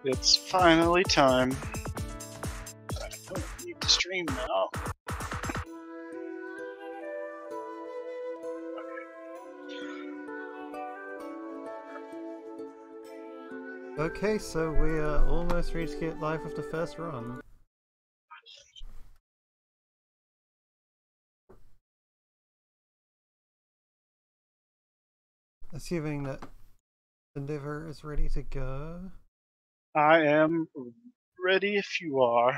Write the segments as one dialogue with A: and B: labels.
A: It's finally time. I don't need to stream now.
B: Okay, so we are almost ready to get live with the first run. Assuming that Endeavor is ready to go.
A: I am ready if you are.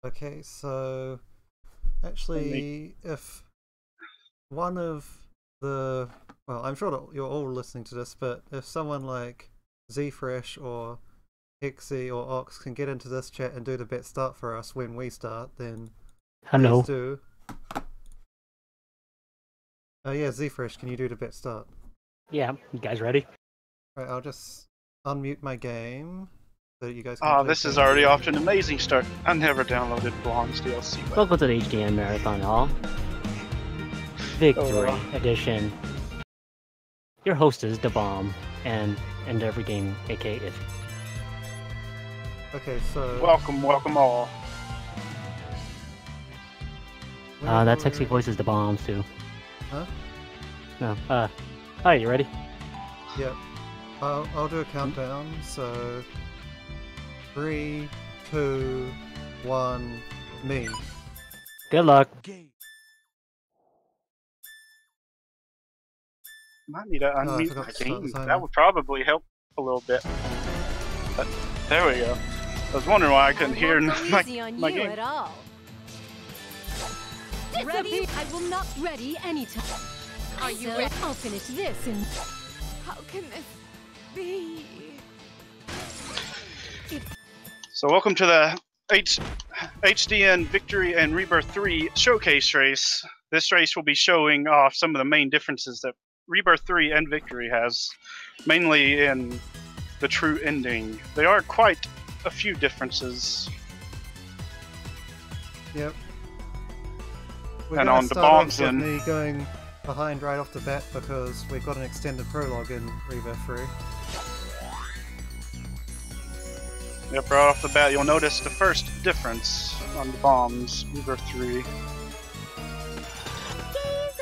B: Okay, so actually, if one of the... Well, I'm sure that you're all listening to this, but if someone like Zfresh or Xe or Ox can get into this chat and do the bet start for us when we start, then
C: Hello.
B: please do. Oh yeah, Zfresh, can you do the bet start?
C: Yeah, you guys ready?
B: Right, I'll just unmute my game so that you guys can
A: Ah,
B: play
A: this is
B: games.
A: already off to an amazing start. I never downloaded Blonde's DLC. But...
C: Welcome to the HDN Marathon Hall. Victory Edition. Your host is The Bomb and Endeavor Game, aka If.
B: Okay, so...
A: Welcome all.
C: That sexy voice is The Bomb's too.
B: Huh?
C: No, hi, you ready?
B: Yep. I'll do a countdown, so... 3, 2, 1, me.
C: Good luck.
A: Might need to
B: I
A: unmute
B: forgot
A: my
B: to start the
A: game.
B: timer.
A: That would probably help a little bit. But there we go. I was wondering why I couldn't hear my game.
D: At all. Ready? I will not ready anytime. Are you ready? I'll finish this and...
E: How can this be?
A: So welcome to the HDN Victory and Rebirth 3 showcase race. This race will be showing off some of the main differences that Rebirth 3 and Victory has, mainly in the true ending. There are quite a few differences.
B: Yep. We're
A: And
B: gonna
A: on the
B: start
A: bombs
B: off with
A: in.
B: me going behind right off the bat because we've got an extended prologue in Rebirth 3.
A: Yep, right off the bat, you'll notice the first difference on the bombs, Rebirth 3.
D: Gaze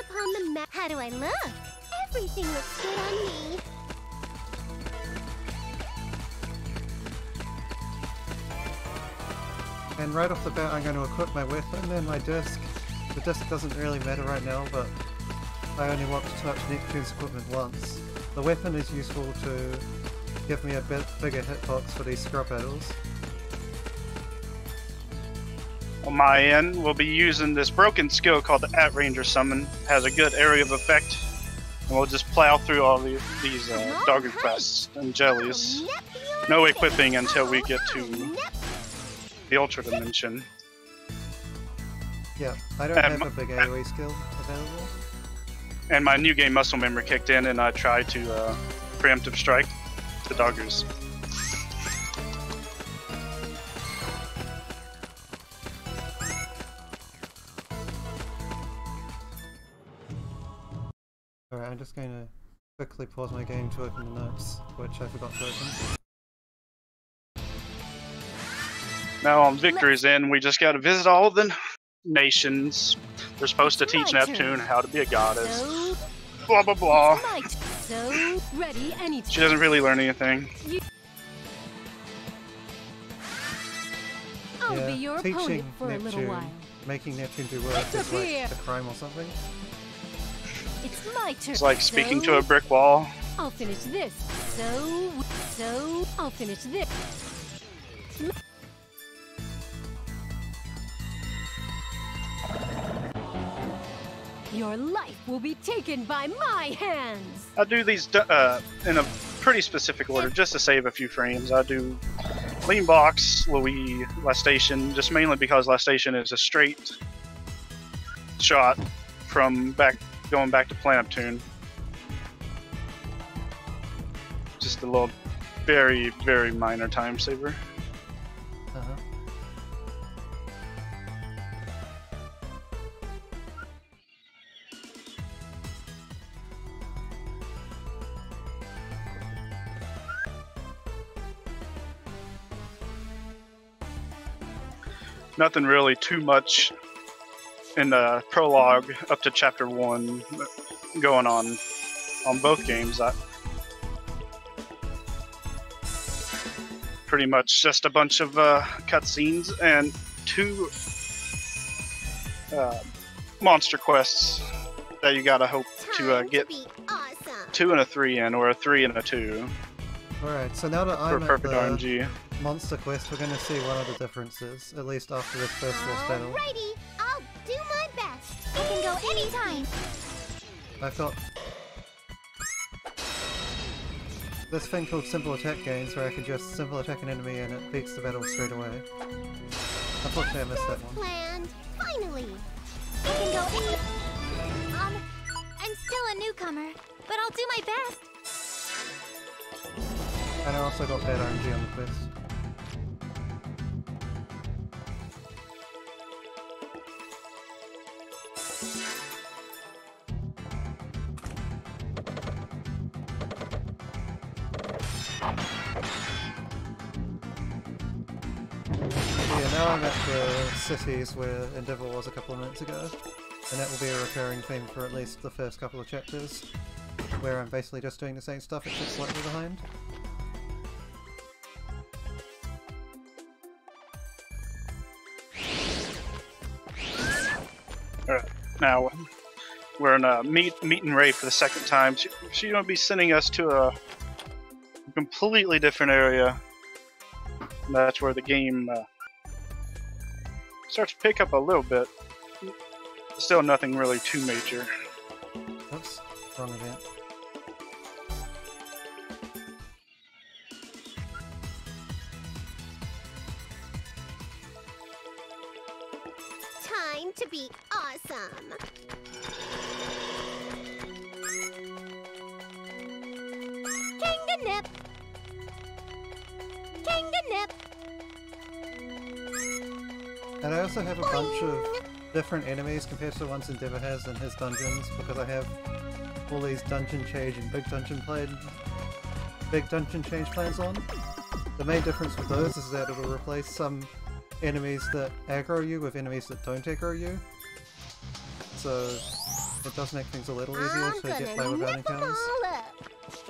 D: upon the map. How do I look? Everything looks good on me.
B: And right off the bat I'm going to equip my weapon and my disc. The disc doesn't really matter right now, but I only want to touch Neptune's equipment once. The weapon is useful to give me a bit bigger hitbox for these scrub battles.
A: On my end, we'll be using this broken skill called the At Ranger Summon. Has a good area of effect. And we'll just plow through all these dogger quests and jellies. No equipping until we get to the Ultra Dimension.
B: Yeah, I don't have a big AoE skill available.
A: And my new game muscle memory kicked in and I tried to preemptive strike the doggers.
B: Alright, I'm just going to quickly pause my game to open the notes, which I forgot to open.
A: Now on Victory's end, we just gotta visit all the nations. They're supposed to teach Neptune how to be a goddess.
D: So,
A: Blah blah blah.
D: so ready anytime.
A: She doesn't really learn anything.
D: I'll
B: Yeah,
D: be your
B: teaching
D: opponent for a little
B: Neptune,
D: while.
B: making Neptune do work is like a crime or something.
D: It's my turn.
A: It's like speaking
D: So,
A: to a brick wall.
D: I'll finish this. So I'll finish this. Your life will be taken by my hands.
A: I do these in a pretty specific order, just to save a few frames. I do Lean Box, Louis, Lastation, just mainly because Lastation is a straight shot from going back to Planeptune. Just a little, very, very minor time saver.
B: Uh-huh.
A: nothing really too much in the prologue up to chapter 1 going on both games. Pretty much just a bunch of cutscenes and 2 monster quests that you gotta hope to get
F: awesome.
A: 2 and a 3 in, or a 3 and a 2
B: Alright, so now that
A: for
B: I'm at
A: perfect
B: the
A: RNG.
B: monster quest, we're going to see one of the differences, at least after this first boss battle.
F: Alrighty, I'll do my best. I can go anytime.
B: I've got this thing called simple attack gains where I can just simple attack an enemy and it beats the battle straight away. Unfortunately I missed that one.
F: Planned. Finally. I can go any... I'm still a newcomer, but I'll do my best.
B: And I also got bad RNG on the quest. Yeah, now I'm at the cities where Endeavor was a couple of minutes ago, and that will be a recurring theme for at least the first couple of chapters, where I'm basically just doing the same stuff, it's just slightly behind.
A: Alright, now we're in a meet and Ray for the second time. She's going to be sending us to a completely different area. And that's where the game starts to pick up a little bit. Still nothing really too major.
B: Oops, wrong event.
F: Time to be awesome. Kanganip. Kanganip.
B: And I also have a bunch of different enemies compared to the ones Endeavor has in his dungeons, because I have all these dungeon change and big dungeon change plans on. The main difference with those is that it will replace some enemies that aggro you with enemies that don't aggro you. So it does make things a little easier to get by without encounters.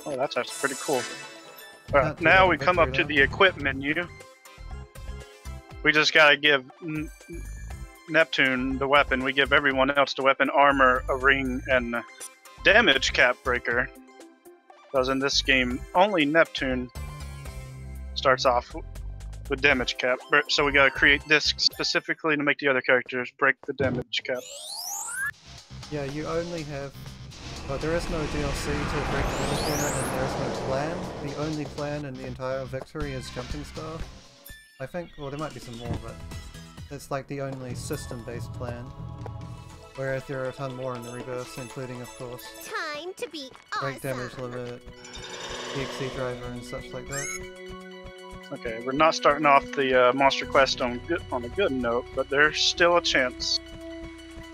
A: Oh, that's actually pretty cool. Alright, now we come up to the equip menu. We just gotta give Neptune the weapon. We give everyone else the weapon, armor, a ring, and damage cap breaker. Because in this game, only Neptune starts off with damage cap. So we gotta create this specifically to make the other characters break the damage cap.
B: Yeah, you only have... Well, there is no DLC to break the damage banner, and there is no plan. The only plan in the entire victory is Jumping Star. I think, well, there might be some more, but it's like the only system-based plan. Whereas there are a ton more in the Rebirth, including, of course,
F: Time to be awesome.
B: break damage limit, EXE driver, and such like that.
A: Okay, we're not starting off the monster quest on a good note, but there's still a chance.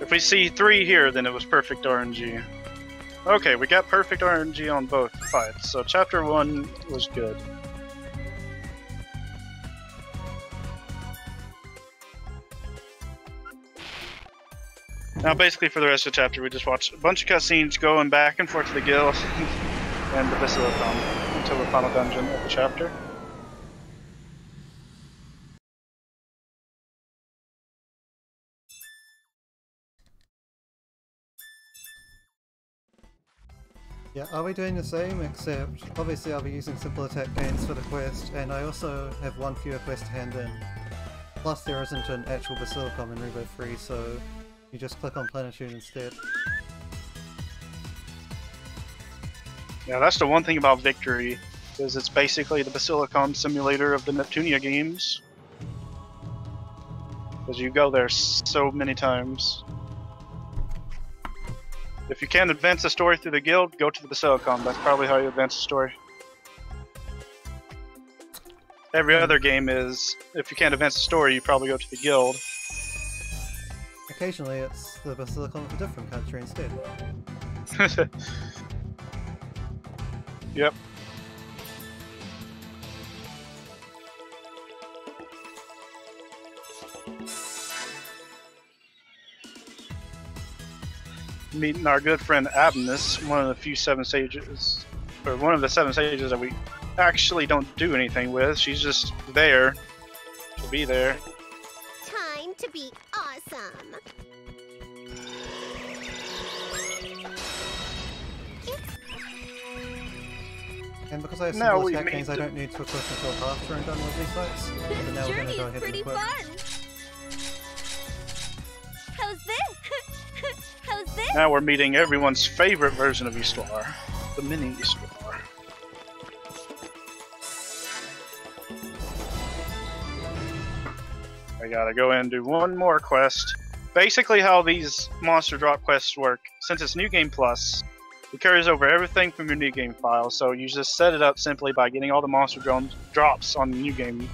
A: If we see 3 here, then it was perfect RNG. Okay, we got perfect RNG on both fights, so chapter 1 was good. Now basically for the rest of the chapter we just watch a bunch of cutscenes going back and forth to the guild and the Basilicom until the final dungeon of the chapter.
B: Yeah, I'll be doing the same, except obviously I'll be using simple attack gains for the quest, and I also have one fewer quest to hand in. Plus there isn't an actual Basilicom in Rebirth 3, so you just click on Plenitude instead.
A: Yeah, that's the one thing about Victory, is it's basically the Basilicom simulator of the Neptunia games. Because you go there so many times. If you can't advance the story through the guild, go to the Basilicom. That's probably how you advance the story. Every other game is, if you can't advance the story, you probably go to the guild.
B: Occasionally it's the Basilicom of a different country instead.
A: Yep. Meeting our good friend Abnus, one of the few 7 sages, or one of the 7 sages that we actually don't do anything with. She's just there to be there.
F: Time to be awesome.
B: And because I have
A: Now
B: simple
A: we
B: attack
A: meet
B: means I
A: the-
B: don't need to equip until after I'm done with these fights. But
E: This
B: now we're
E: journey
B: going to go
E: is
B: ahead and
E: pretty
B: equip.
E: fun.
F: How's this? How's this?
A: Now we're meeting everyone's favorite version of Histoire, the mini Histoire. I gotta go in and do one more quest. Basically how these monster drop quests work, since it's New Game Plus, it carries over everything from your New Game file, so you just set it up simply by getting all the monster drops on the New Game,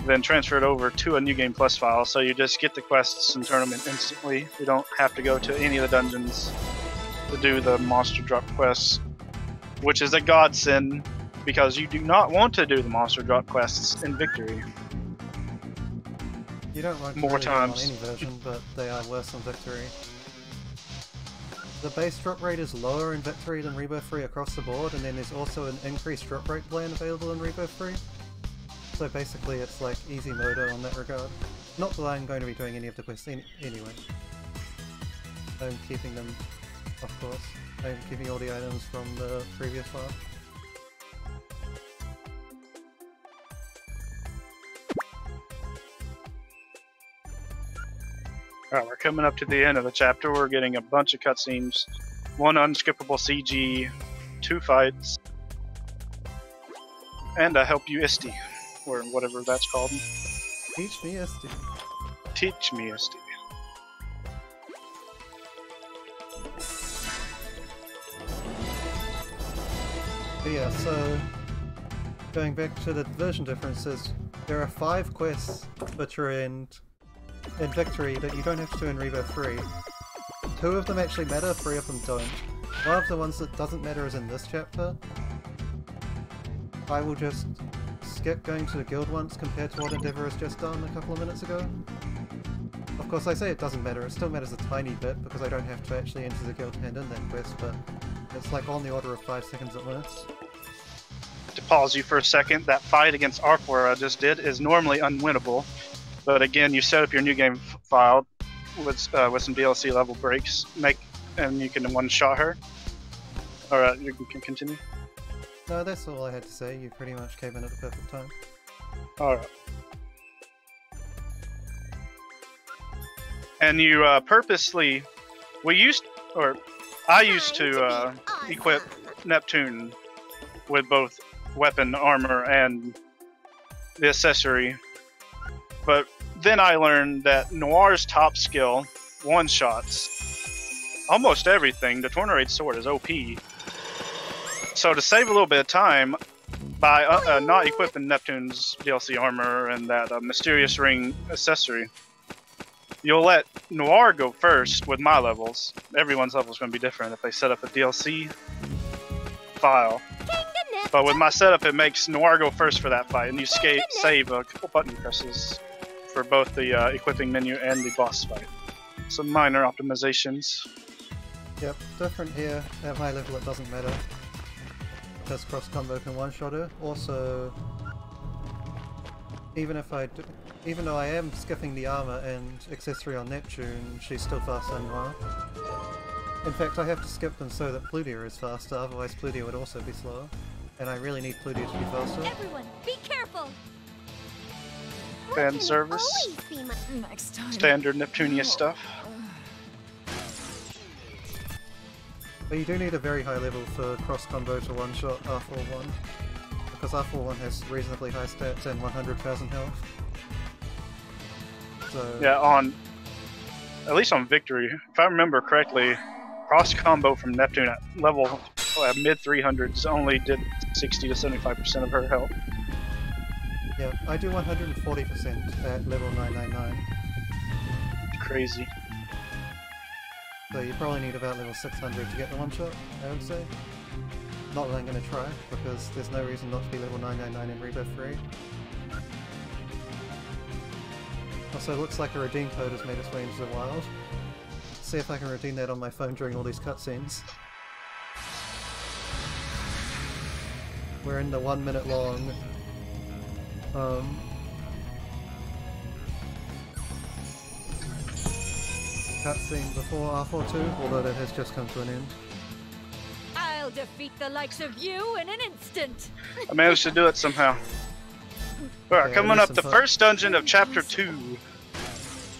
A: then transfer it over to a New Game Plus file, so you just get the quests and turn them in instantly. You don't have to go to any of the dungeons to do the monster drop quests, which is a godsend, because you do not want to do the monster drop quests in Victory.
B: You don't want to
A: More
B: really do them on
A: times.
B: any version, but they are worse on Victory. The base drop rate is lower in Victory than Rebirth 3 across the board, and then there's also an increased drop rate plan available in Rebirth 3. So basically it's like easy mode on that regard. Not that I'm going to be doing any of the quests anyway. I'm keeping them, of course. I'm keeping all the items from the previous file.
A: Alright, we're coming up to the end of the chapter. We're getting a bunch of cutscenes, 1 unskippable CG, 2 fights, and a help you Isti, or whatever that's called.
B: Teach me SD.
A: Teach me Isti.
B: But yeah, so going back to the version differences, there are 5 quests which are in Victory that you don't have to do in Rebirth 3. 2 of them actually matter, 3 of them don't. One of the ones that doesn't matter is in this chapter. I will just skip going to the guild once compared to what Endeavour has just done a couple of minutes ago. Of course I say it doesn't matter, it still matters a tiny bit because I don't have to actually enter the guild hand in that quest, but it's like on the order of 5 seconds at most.
A: To pause you for a second, that fight against Arthur I just did is normally unwinnable, but again, you set up your New Game file with some DLC level breaks, and you can one-shot her. Alright, you can continue.
B: No, that's all I had to say, you pretty much came in at the perfect time.
A: Alright. And you purposely, I used to equip Neptune with both weapon, armor, and the accessory. But then I learned that Noir's top skill one-shots almost everything. The Tornarade Sword is OP. So to save a little bit of time, by not equipping Neptune's DLC armor and that Mysterious Ring accessory, you'll let Noir go first with my levels. Everyone's level is going to be different if they set up a DLC file. But with my setup, it makes Noir go first for that fight, and you save a couple button presses for both the equipping menu and the boss fight. Some minor optimizations.
B: Yep, different here. At high level it doesn't matter. Just cross combo can one-shot her. Also, even though I am skipping the armor and accessory on Neptune, she's still faster than Noir. In fact, I have to skip them so that Plutia is faster, otherwise Plutia would also be slower. And I really need Plutia to be faster.
F: Everyone, be careful.
A: Fan service.
E: Next time.
A: Standard Neptunia stuff.
B: But you do need a very high level for cross combo to one-shot R41. Because R41 has reasonably high stats and 100,000 health. So...
A: Yeah, at least on Victory, if I remember correctly, cross combo from Neptune at level mid 300s only did 60 to 75% of her health.
B: Yeah, I do 140% at level 999.
A: Crazy.
B: So you probably need about level 600 to get the one-shot, I would say. Not that I'm going to try, because there's no reason not to be level 999 in Rebirth 3. Also, it looks like a redeem code has made its way into the wild. See if I can redeem that on my phone during all these cutscenes. We're in the 1 minute long cutscene before R42, although that has just come to an end.
E: I'll defeat the likes of you in an instant.
A: I managed to do it somehow. Alright,
B: Yeah,
A: coming up,
B: listen,
A: the first dungeon of Chapter 2.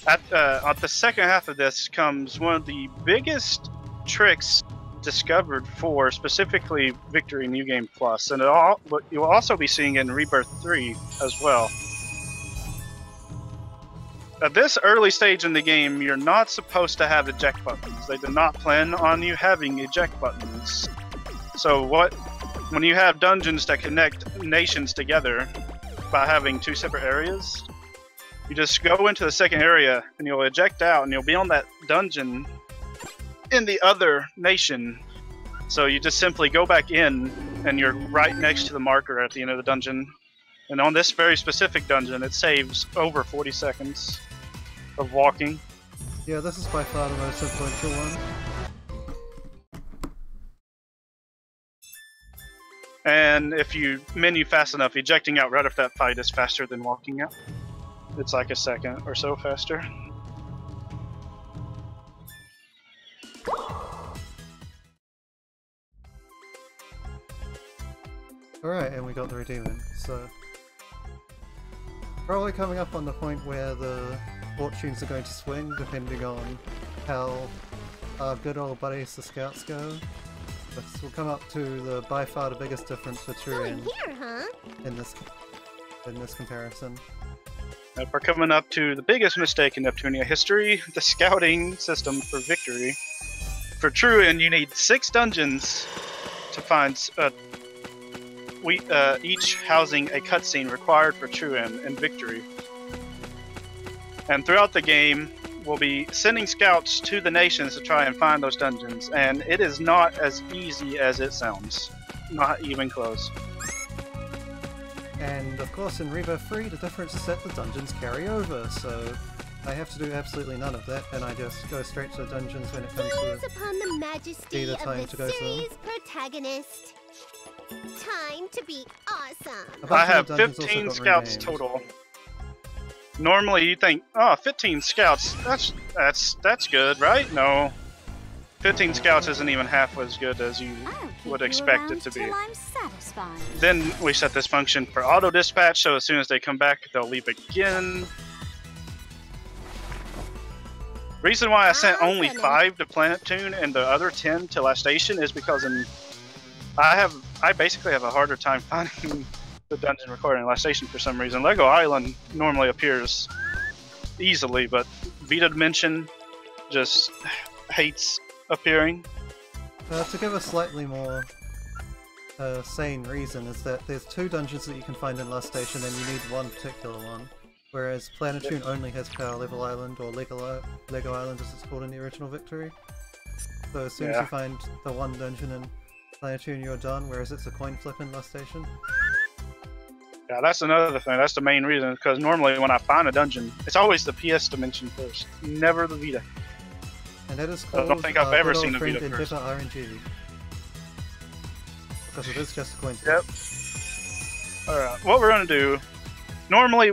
A: At the second half of this comes one of the biggest tricks discovered for specifically Victory New Game Plus, and you'll also be seeing it in Rebirth 3 as well. At this early stage in the game, you're not supposed to have eject buttons. They do not plan on you having eject buttons. So when you have dungeons that connect nations together by having two separate areas, you just go into the second area and you'll eject out and you'll be on that dungeon in the other nation. So you just simply go back in and you're right next to the marker at the end of the dungeon. And on this very specific dungeon, it saves over 40 seconds of walking.
B: Yeah, this is by far the most influential one.
A: And if you menu fast enough, ejecting out right after that fight is faster than walking out. It's like a second or so faster.
B: Alright, and we got the redeeming, so... Probably coming up on the point where the fortunes are going to swing, depending on how our good old buddies the scouts go. This will come up to the by far the biggest difference for Turian
F: Here, huh?
B: in this comparison.
A: We're coming up to the biggest mistake in Neptunia history, the scouting system for Victory. For Turian, you need 6 dungeons to find each housing a cutscene required for Turian in Victory. And throughout the game, we'll be sending scouts to the nations to try and find those dungeons, and it is not as easy as it sounds. Not even close.
B: And of course in Rebirth 3 the difference is that the dungeons carry over, so I have to do absolutely none of that, and I just go straight to the dungeons when it comes
F: Gaze
B: to
F: upon the majesty
B: the
F: of
B: time to go
F: the
B: to them.
F: series protagonist. Time to be awesome.
B: A bunch
A: I
B: of
A: have
B: the dungeons also
A: 15
B: got
A: scouts
B: renamed.
A: total. Normally you think, oh, 15 scouts, that's good, right? No. 15 scouts isn't even half as good as you would expect it to be.
D: I'm satisfied.
A: Then we set this function for auto dispatch, so as soon as they come back, they'll leave again. Reason why I sent only 5 to Planet Tune and the other 10 to Last Station is because I basically have a harder time finding the dungeon recording in Last Station for some reason. Lego Island normally appears easily, but Vita Dimension just hates appearing.
B: To give a slightly more sane reason is that there's 2 dungeons that you can find in Last Station and you need one particular one, whereas Planetoon only has Power Level Island, or Lego Island as it's called in the original Victory. So as soon as you find the one dungeon in Planetoon you're done, whereas it's a coin flip in Last Station.
A: Yeah, that's another thing. That's the main reason, because normally when I find a dungeon, it's always the PS dimension first, never the Vita.
B: And that is called
A: I don't think I've ever seen the
B: friend
A: Vita first.
B: Endeavor RNG. Because it is just a coin flip.
A: Yep. Alright, what we're going to do, normally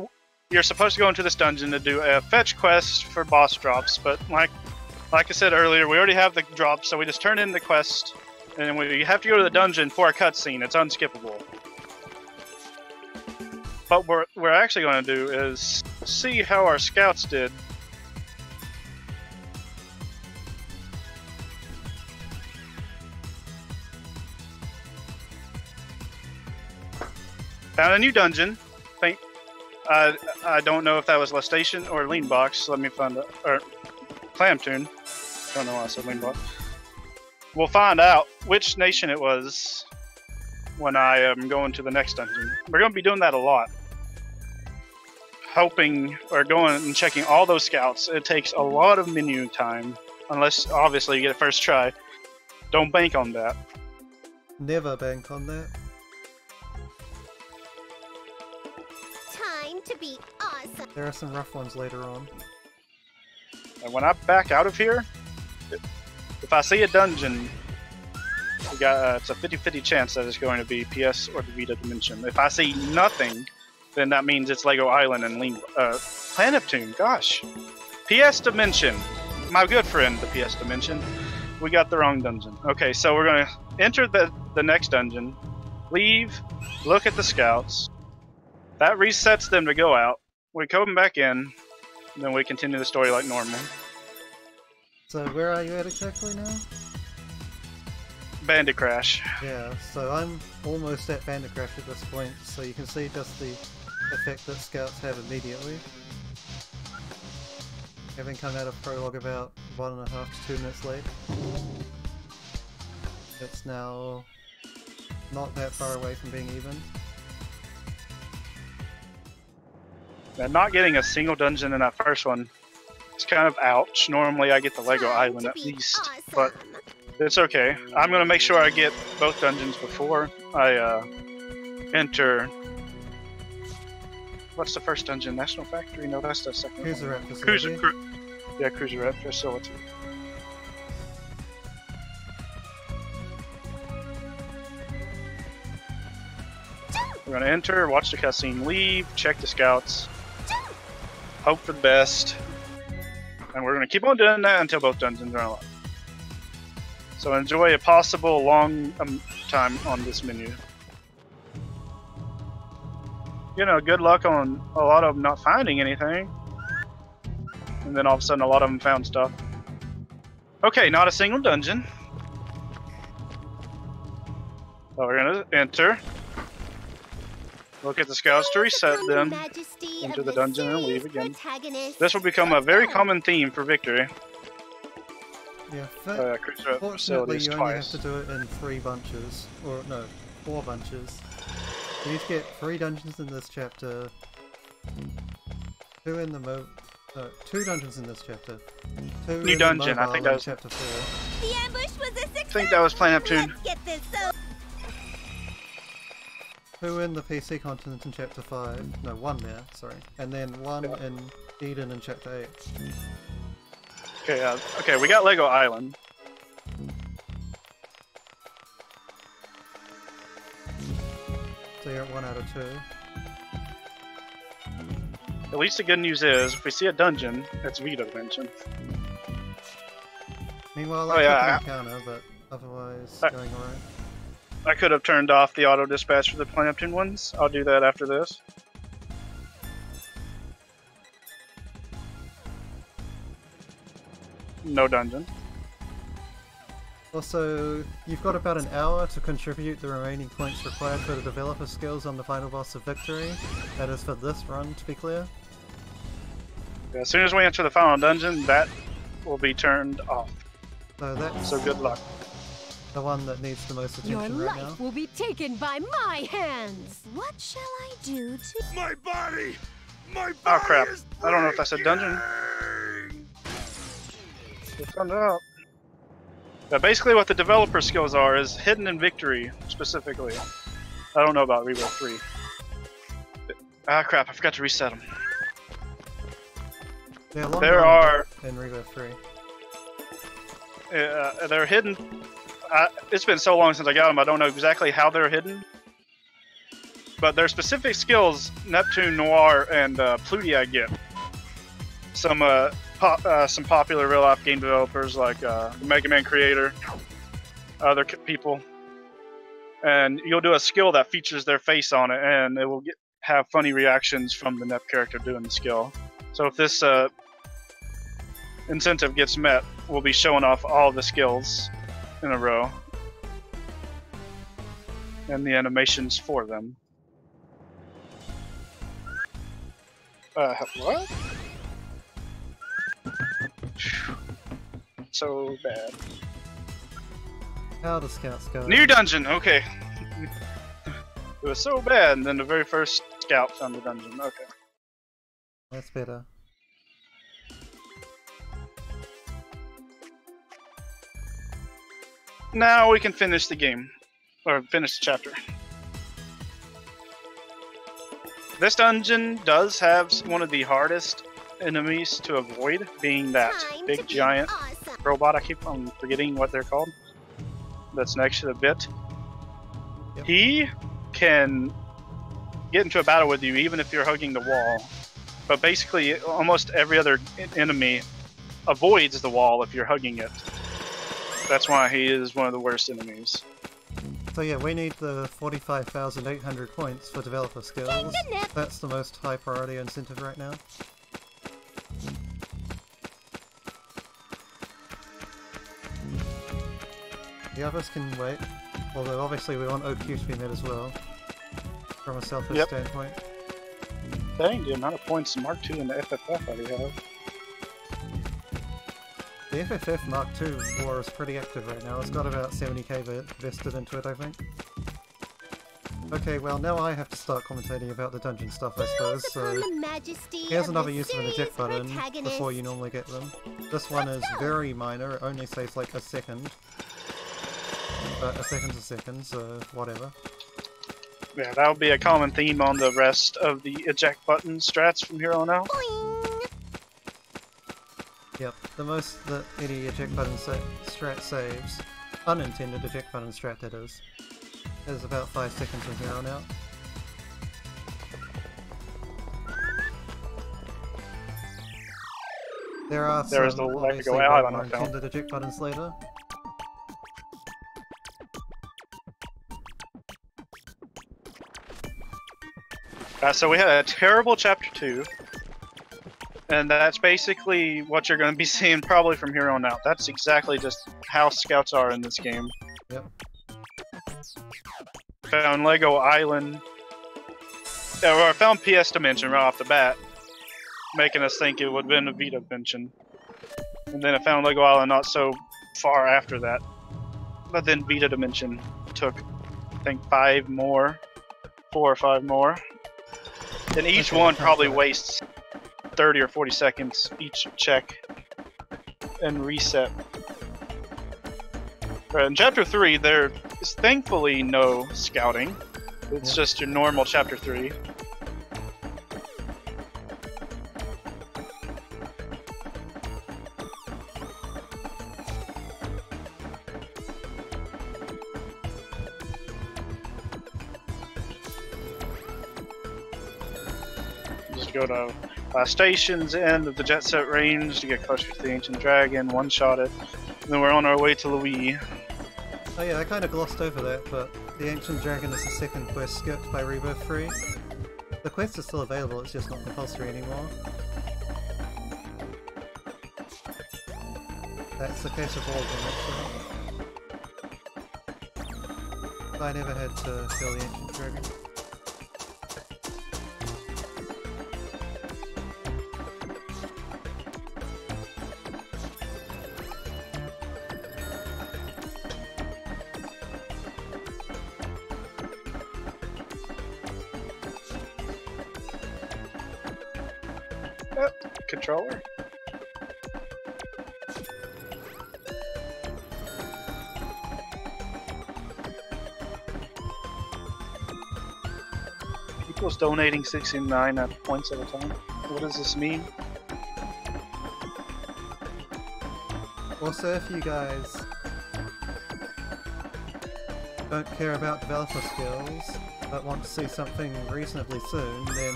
A: you're supposed to go into this dungeon to do a fetch quest for boss drops, but like I said earlier, we already have the drops, so we just turn in the quest, and we have to go to the dungeon for a cutscene. It's unskippable. But what we're actually going to do is see how our scouts did. Found a new dungeon. I don't know if that was Last Station or Lean Box. Let me find it. Or Clamtoon. Don't know why I said Lean Box. We'll find out which nation it was when I am going to the next dungeon. We're going to be doing that a lot. Hoping, or going and checking all those scouts. It takes a lot of menu time. Unless, obviously, you get a first try. Don't bank on that.
B: Never bank on that.
F: Time to be awesome. Awesome.
B: There are some rough ones later on.
A: And when I back out of here, if I see a dungeon, we got it's a 50-50 chance that it's going to be PS or the Vita Dimension. If I see nothing, then that means it's Lego Island and Planet Neptune. Gosh, PS Dimension, my good friend, the PS Dimension. We got the wrong dungeon. Okay, so we're gonna enter the next dungeon, leave, look at the scouts. That resets them to go out. We come back in, and then we continue the story like normal.
B: So where are you at exactly now?
A: Bandit Crash.
B: Yeah, so I'm almost at Bandit Crash at this point, so you can see just the effect that scouts have immediately. Having come out of prologue about 1.5 to 2 minutes late. It's now not that far away from being even.
A: Now, not getting a single dungeon in that first one, it's kind of ouch. Normally I get the Lego Island at least, but it's okay. I'm going to make sure I get both dungeons before I enter... What's the first dungeon? National Factory? No, that's the second
B: Cruiser
A: one.
B: Rat Facility.
A: Yeah, Cruiser Rat Facility. We're going to enter, watch the cutscene, leave, check the scouts, hope for the best, and we're going to keep on doing that until both dungeons are unlocked. So enjoy a possible long time on this menu. You know, good luck on a lot of them not finding anything. And then all of a sudden a lot of them found stuff. Okay, not a single dungeon. So we're going to enter. Look at the scouts to reset them into the dungeon and leave again. This will become a very common theme for Victory.
B: Yeah, fortunately you only have to do it in 3 bunches. Or no, 4 bunches. You need to get 3 dungeons in this chapter. 2 in the 2 dungeons in this chapter. 2
A: New
B: in
A: dungeon,
B: the
A: I think that was
B: chapter 4.
F: The ambush was a success.
A: I think that was Planet Neptune.
F: Let's get this over.
B: 2 in the PC continent in chapter 5. No, 1 there, sorry. And then 1 in Eden in chapter 8.
A: Okay, okay, we got Lego Island.
B: So you're at 1 out of 2.
A: At least the good news is, if we see a dungeon, it's Vita Dimension.
B: Meanwhile, I took an encounter, but otherwise going alright.
A: I could have turned off the auto dispatch for the Planet Neptune ones. I'll do that after this. No dungeon.
B: Also, you've got about an hour to contribute the remaining points required for the developer skills on the final boss of Victory. That is for this run, to be clear.
A: Yeah, as soon as we enter the final dungeon, that will be turned off.
B: So that's
A: So good luck.
B: the one that needs the most
D: Your
B: attention right
D: life
B: now.
D: will be taken by my hands.
F: What shall I do to...
G: My body! My body
A: Oh crap.
G: is
A: I don't know if that's a dungeon.
G: breaking!
A: We'll find out. Yeah, basically what the developer skills are is hidden in Victory, specifically. I don't know about Rebirth 3. Ah crap, I forgot to reset them.
B: Yeah, long
A: There
B: gone
A: are...
B: in Rebirth 3.
A: they're hidden. It's been so long since I got them, I don't know exactly how they're hidden. But their specific skills, Neptune, Noir, and Plutia get. Some popular real-life game developers like the Mega Man creator, other people. And you'll do a skill that features their face on it, and it will have funny reactions from the Nep character doing the skill. So if this incentive gets met, we'll be showing off all the skills in a row. And the animations for them. What? So bad.
B: How the scouts go?
A: New dungeon, okay. It was so bad, and then the very first scout found the dungeon, okay.
B: That's better.
A: Now we can finish the game. Or finish the chapter. This dungeon does have one of the hardest enemies to avoid, being that big giant robot. I keep on forgetting what they're called. That's next to the bit.
B: Yep.
A: He can get into a battle with you even if you're hugging the wall. But basically, almost every other enemy avoids the wall if you're hugging it. That's why he is one of the worst enemies.
B: So yeah, we need the 45,800 points for developer skills. That's the most high priority incentive right now. The others can wait, although obviously we want OQ to be met as well, from a selfish standpoint.
A: Dang, the amount of points Mark II and the FFF already have.
B: The FFF Mark II war is pretty active right now. It's got about 70k vested into it, I think. Okay, well now I have to start commentating about the dungeon stuff, I suppose, so... Here's another use of an eject button before you normally get them. This one is very minor, it only saves like a second. But a second's a second, so whatever.
A: Yeah, that'll be a common theme on the rest of the eject button strats from here on out.
B: Yep, the most that any eject button strat saves, unintended eject button strat that is about 5 seconds from here on out. There are some obviously more intended eject buttons later.
A: So we had a terrible Chapter 2, and that's basically what you're going to be seeing probably from here on out. That's exactly just how scouts are in this game.
B: Yep.
A: Found Lego Island, or I found PS Dimension right off the bat, making us think it would have been a Vita Dimension. And then I found Lego Island not so far after that. But then Vita Dimension took, I think, 4 or 5 more. And each one probably wastes 30 or 40 seconds each check and reset. In Chapter 3, there is thankfully no scouting. It's just your normal Chapter 3. Go to last station's end of the jet set range to get closer to the ancient dragon, one-shot it, and then we're on our way to Louis.
B: Oh yeah, I kind of glossed over that, but the ancient dragon is the second quest skipped by Rebirth 3. The quest is still available, it's just not compulsory anymore. That's the case of all of them, actually. I never had to kill the ancient dragon.
A: Controller? People's donating 69 points at a time. What does this mean?
B: Also, if you guys don't care about developer skills, but want to see something reasonably soon, then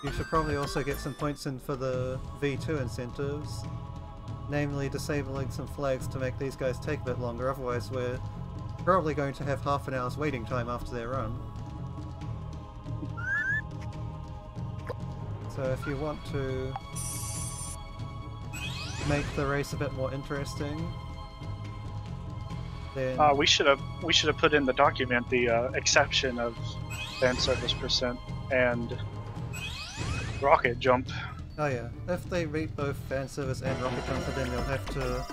B: you should probably also get some points in for the V2 incentives, namely disabling some flags to make these guys take a bit longer, otherwise we're probably going to have half an hour's waiting time after their run. So if you want to make the race a bit more interesting, then...
A: we should have put in the document the exception of fan service % and rocket jump.
B: Oh yeah, if they read both fan service and rocket jumper, then you'll have to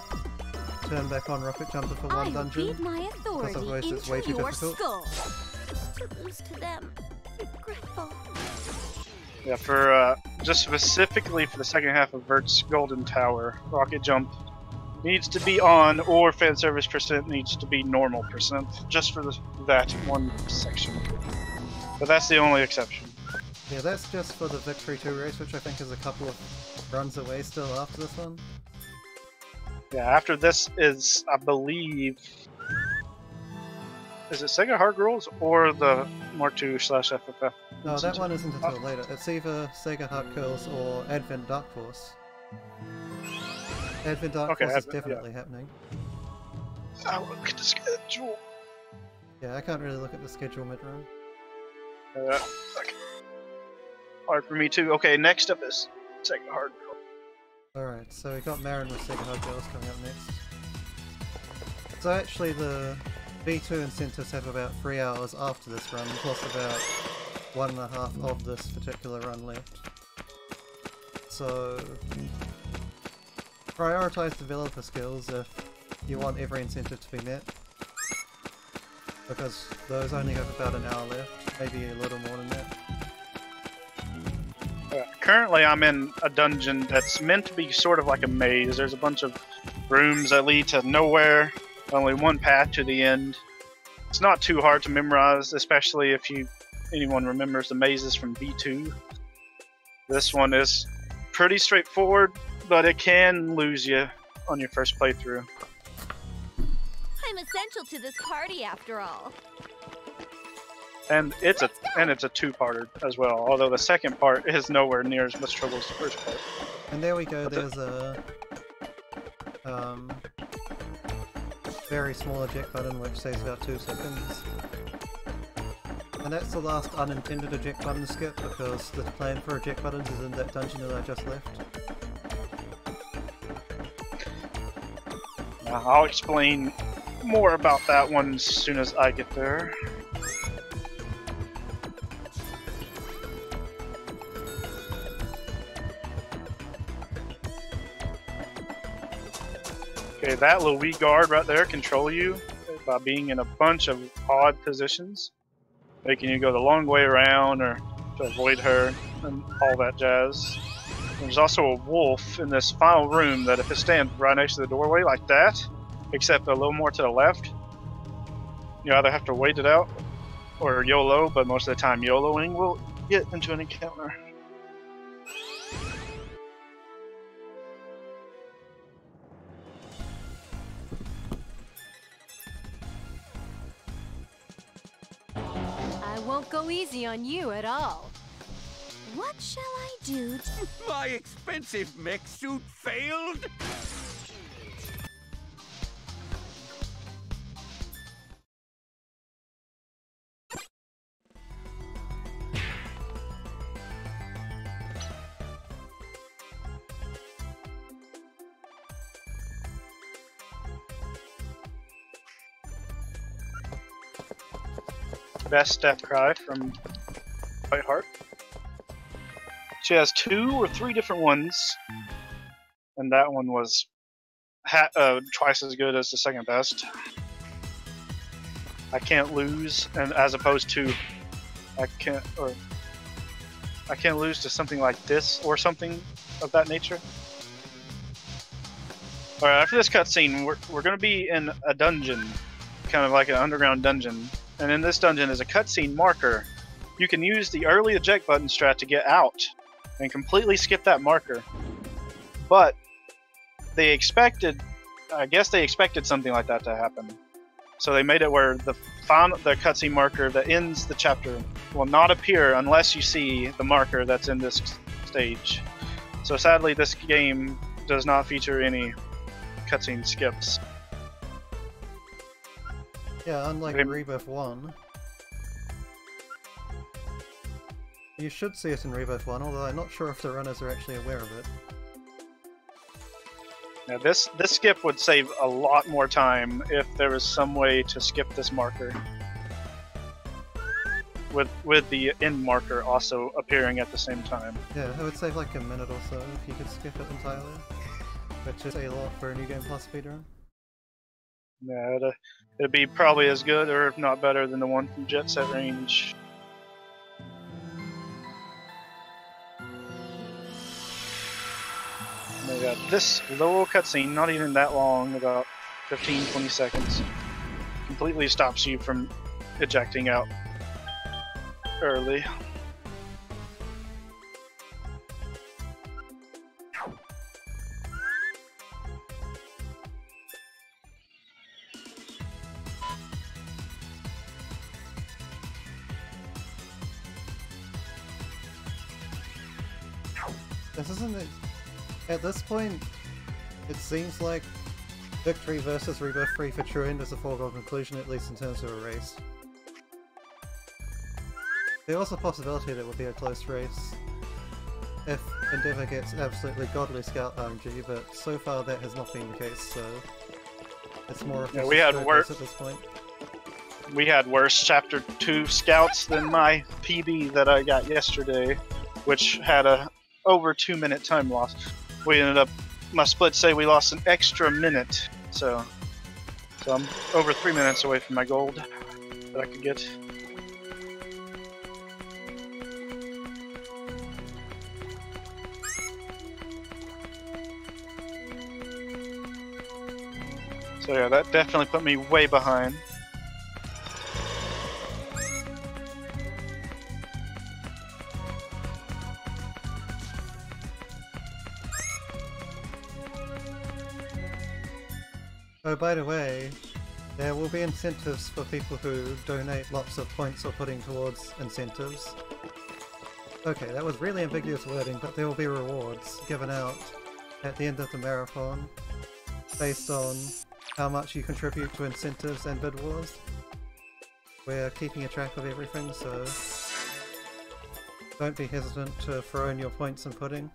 B: turn back on rocket jumper for one dungeon, because otherwise it's way too difficult.
F: To lose to them. Regretful.
A: Yeah, for just specifically for the second half of Vert's Golden Tower, rocket jump needs to be on, or fan service % needs to be normal %, just for that one section. But that's the only exception.
B: Yeah, that's just for the Victory 2 race, which I think is a couple of runs away still after this one.
A: Yeah, after this is, I believe, is it Sega Hard Girls or the Mark II / FFF?
B: No, that one isn't until later. It's either Sega Hard Girls or Advent Dark Force. Advent Dark Force is definitely happening.
A: I'll look at the schedule.
B: Yeah, I can't really look at the schedule mid-run.
A: Okay. Hard for me too. Okay, next up is Sega Hard Girls.
B: Alright, so we got Marin with Sega Hard Girls coming up next. So actually the V2 incentives have about 3 hours after this run, plus about 1.5 of this particular run left. So prioritize developer skills if you want every incentive to be met, because those only have about an hour left, maybe a little more than that.
A: Currently I'm in a dungeon that's meant to be sort of like a maze. There's a bunch of rooms that lead to nowhere, only one path to the end. It's not too hard to memorize, especially if anyone remembers the mazes from V2. This one is pretty straightforward, but it can lose you on your first playthrough.
E: I'm essential to this party after all.
A: And it's a two-parter as well, although the second part is nowhere near as much trouble as the first part.
B: And there we go, there's a very small eject button which saves about 2 seconds. And that's the last unintended eject button skip, because the plan for eject buttons is in that dungeon that I just left.
A: I'll explain more about that one as soon as I get there. Okay, that little Wii guard right there control you by being in a bunch of odd positions, making you go the long way around or to avoid her and all that jazz. There's also a wolf in this final room that if it stands right next to the doorway like that, except a little more to the left, you either have to wait it out or YOLO, but most of the time YOLOing will get into an encounter.
D: I won't go easy on you at all.
F: What shall I do?
G: My expensive mech suit failed?
A: Best death cry from Whiteheart. She has 2 or 3 different ones, and that one was twice as good as the second best. I can't lose, and as opposed to I can't lose to something like this or something of that nature. All right, after this cutscene, we're going to be in a dungeon, kind of like an underground dungeon. And in this dungeon is a cutscene marker. You can use the early eject button strat to get out and completely skip that marker. But I guess they expected something like that to happen. So they made it where the cutscene marker that ends the chapter will not appear unless you see the marker that's in this stage. So sadly, this game does not feature any cutscene skips.
B: Yeah, unlike Rebirth 1. You should see it in Rebirth 1, although I'm not sure if the runners are actually aware of it.
A: Now this skip would save a lot more time if there was some way to skip this marker. With the end marker also appearing at the same time.
B: Yeah, it would save like a minute or so if you could skip it entirely. Which is a lot for a New Game Plus speedrun.
A: Yeah, it'd be probably as good, or if not better, than the one from Jet Set Range. They got this little cutscene, not even that long, about 15-20 seconds. Completely stops you from ejecting out early.
B: This isn't it. At this point, it seems like Victory versus Rebirth 3 for True End is a foregone conclusion, at least in terms of a race. There was a possibility that it would be a close race if Endeavour gets absolutely godly Scout RNG, but so far that has not been the case, so it's more of
A: we had worse
B: at this point.
A: We had worse Chapter 2 Scouts than my PB that I got yesterday, which had a over 2-minute time loss. We ended up, my splits say we lost an extra minute, so I'm over 3 minutes away from my gold that I could get. So yeah, that definitely put me way behind.
B: Oh, by the way, there will be incentives for people who donate lots of points or putting towards incentives. Okay, that was really ambiguous wording, but there will be rewards given out at the end of the marathon based on how much you contribute to incentives and bid wars. We're keeping a track of everything, so don't be hesitant to throw in your points and pudding.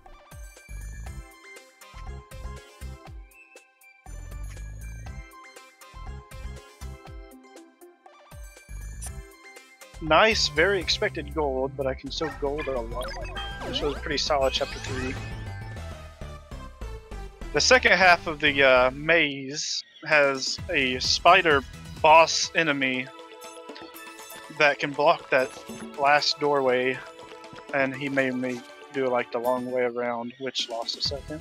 A: Nice, very expected gold, but I can still gold a lot. This was a pretty solid Chapter 3. The second half of the maze has a spider boss enemy that can block that last doorway, and he made me do like the long way around, which lost a second.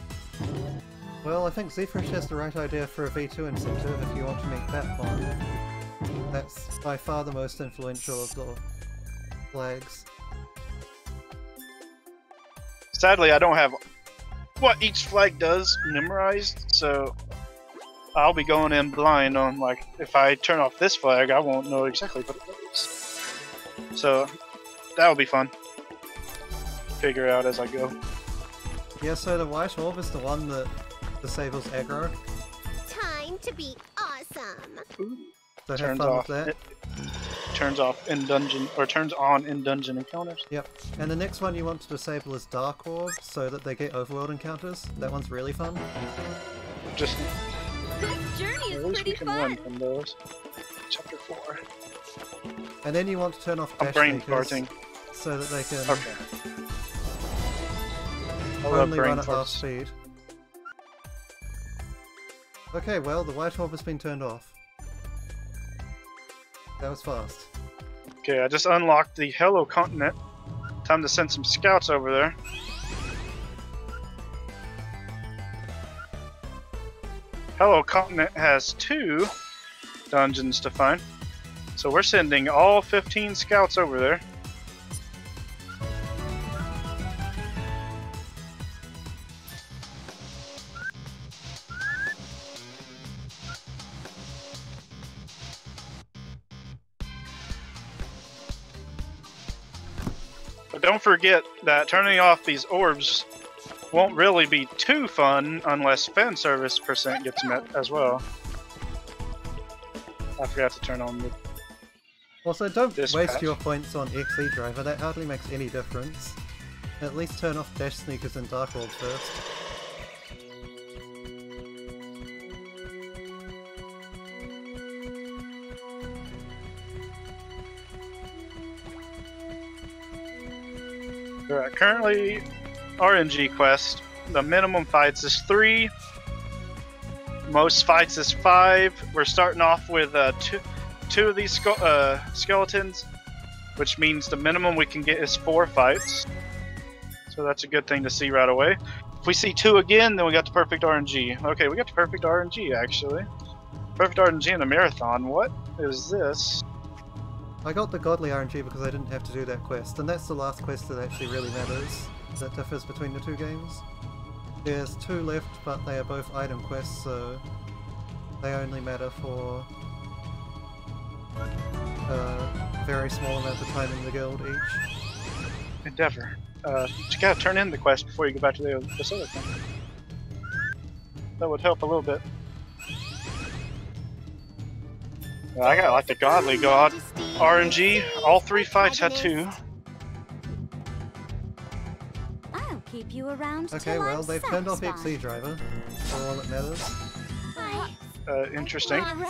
B: Well, I think Zfresh has the right idea for a V2 incentive if you want to make that one. That's by far the most influential of the flags.
A: Sadly, I don't have what each flag does memorized, so I'll be going in blind on, like, if I turn off this flag, I won't know exactly what it does. So that'll be fun. Figure out as I go.
B: Yeah, so the white orb is the one that disables aggro.
F: Time to be awesome.
B: So have
A: Turns
B: fun
A: off.
B: with that.
A: It turns off in dungeon, or turns on in dungeon encounters.
B: Yep. And the next one you want to disable is Dark Orb, so that they get overworld encounters. That one's really fun.
A: Just
E: This journey
A: at
E: is
A: least
E: pretty
A: we can
E: fun.
A: win from those. Chapter 4.
B: And then you want to turn off
A: I'm
B: dash
A: brain
B: makers,
A: farting.
B: so that they can
A: Okay. I love
B: only
A: brain
B: run at half
A: farts.
B: speed. Okay, well, the white orb has been turned off. That was fast.
A: Okay, I just unlocked the Hello Continent. Time to send some scouts over there. Hello Continent has 2 dungeons to find. So we're sending all 15 scouts over there. But don't forget that turning off these orbs won't really be too fun unless fan service percent gets met as well. I forgot to turn on the...
B: Also, don't
A: This
B: waste
A: patch.
B: your points on XE Driver, that hardly makes any difference. At least turn off Dash Sneakers and Dark Orb first.
A: Alright, currently RNG quest, the minimum fights is 3, most fights is 5. We're starting off with two of these skeletons, which means the minimum we can get is 4 fights. So that's a good thing to see right away. If we see 2 again, then we got the perfect RNG. Okay, we got the perfect RNG actually. Perfect RNG in a marathon. What is this?
B: I got the Godly RNG because I didn't have to do that quest, and that's the last quest that actually really matters, that differs between the 2 games. There's 2 left, but they are both item quests, so they only matter for a very small amount of time in the guild each.
A: Endeavor. you gotta turn in the quest before you go back to the facility. That would help a little bit. I got like the Godly God. RNG, all 3 fights had 2.
F: I'll keep you around.
B: Okay, well, they've turned off XE driver, for all that matters.
A: Interesting. I'm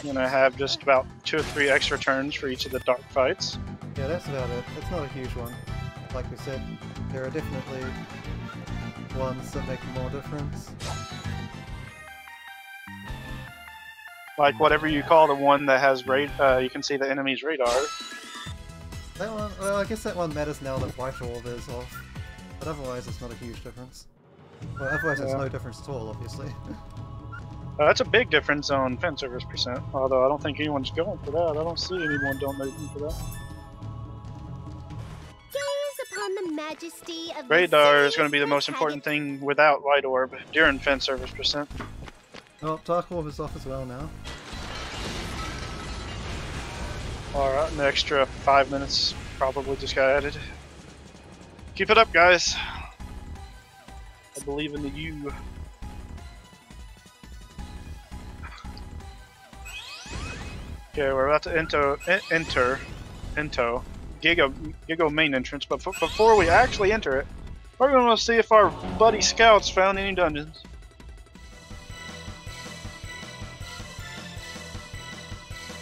A: gonna have just about 2 or 3 extra turns for each of the dark fights.
B: Yeah, that's about it. It's not a huge one. Like we said, there are definitely ones that make more difference.
A: Like whatever you call the one that has you can see the enemy's radar.
B: That one, well, I guess that one matters now that White Orb is off. But otherwise, it's not a huge difference. Well, otherwise, it's no difference at all, obviously.
A: That's a big difference on fan service percent. Although I don't think anyone's going for that. I don't see anyone donating for that.
F: Gaze upon the majesty of
A: Radar is going to be the most important thing without White Orb during fan service percent.
B: Oh, Dark Orb is off as well now.
A: Alright, an extra 5 minutes probably just got added. Keep it up, guys. I believe in the you. Okay, we're about to enter Giga main entrance, but before we actually enter it, we're going to see if our buddy scouts found any dungeons.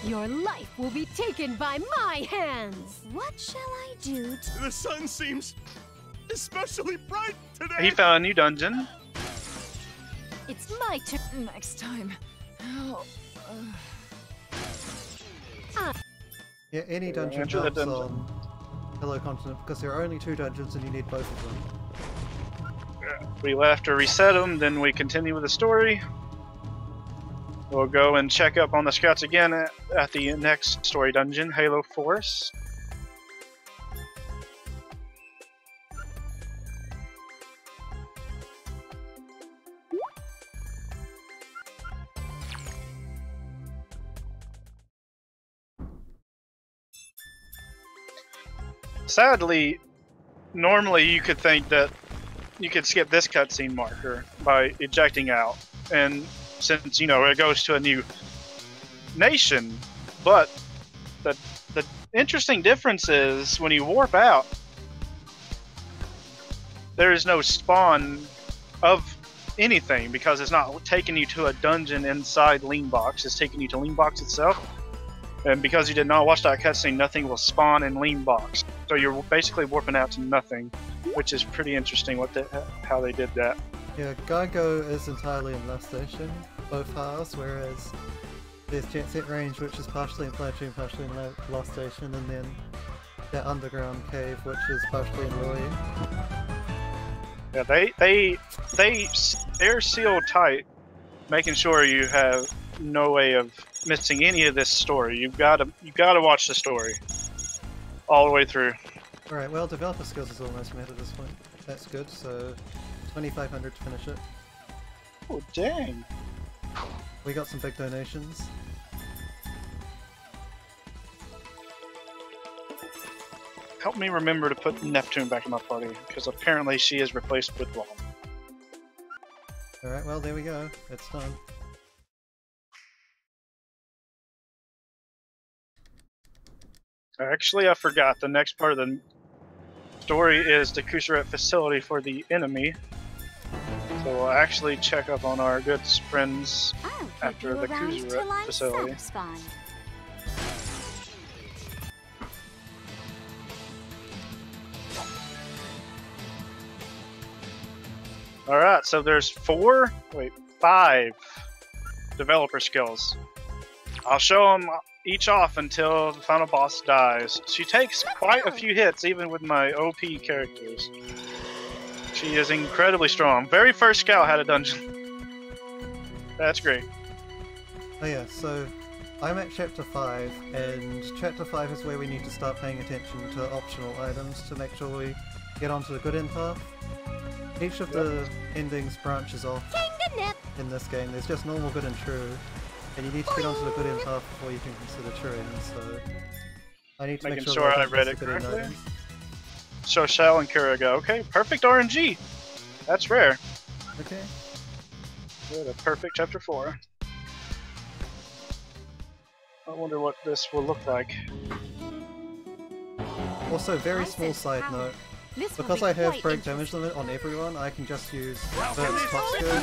D: Your life will be taken by my hands!
F: What shall I do to...
G: The sun seems especially bright today.
A: He found a new dungeon.
D: It's my turn.
E: Next time. Oh.
B: Yeah, any dungeon
A: enter the
B: helps
A: dungeon.
B: on Hello Continent, because there are only 2 dungeons and you need both of them.
A: We will have to reset them, then we continue with the story. We'll go and check up on the scouts again at the next story dungeon, Halo Force. Sadly, normally you could think that you could skip this cutscene marker by ejecting out, and since, you know, it goes to a new nation, but the interesting difference is when you warp out, there is no spawn of anything because it's not taking you to a dungeon inside Leanbox, it's taking you to Leanbox itself. And because you did not watch that cutscene, nothing will spawn in Leanbox. So you're basically warping out to nothing, which is pretty interesting how they did that.
B: Yeah, Geigo is entirely in Last Station, both halves, whereas there's Jet Set Range, which is partially in Platoon, partially in Lost Station, and then that underground cave, which is partially in Rui.
A: Yeah, they're sealed tight, making sure you have no way of missing any of this story. You gotta watch the story all the way through.
B: Alright, well, developer skills is almost met at this point. That's good, so 2,500 to finish it.
A: Oh, dang.
B: We got some big donations.
A: Help me remember to put Neptune back in my party, because apparently she is replaced with Blom.
B: Alright, well, there we go. It's done.
A: Actually, I forgot. The next part of the story is the Kusaret facility for the enemy. So we'll actually check up on our good friends after the Kusaret facility. Alright, so there's 5 developer skills. I'll show them each off until the final boss dies. She takes quite a few hits, even with my OP characters. She is incredibly strong. Very first scout had a dungeon. That's great.
B: Oh yeah, so I'm at Chapter 5, and Chapter 5 is where we need to start paying attention to optional items to make sure we get onto the good end path. Each of the endings branches off in this game. There's just normal, good, and true. And you need to get onto the good end path before you can consider true end, so I need to make sure
A: I read it correctly. Shoshell and Kuriga. Okay, perfect RNG. That's rare.
B: Okay.
A: Good, a perfect chapter 4. I wonder what this will look like.
B: Also, very small side note. Because I have break damage limit on everyone, I can just use Vert's top skill,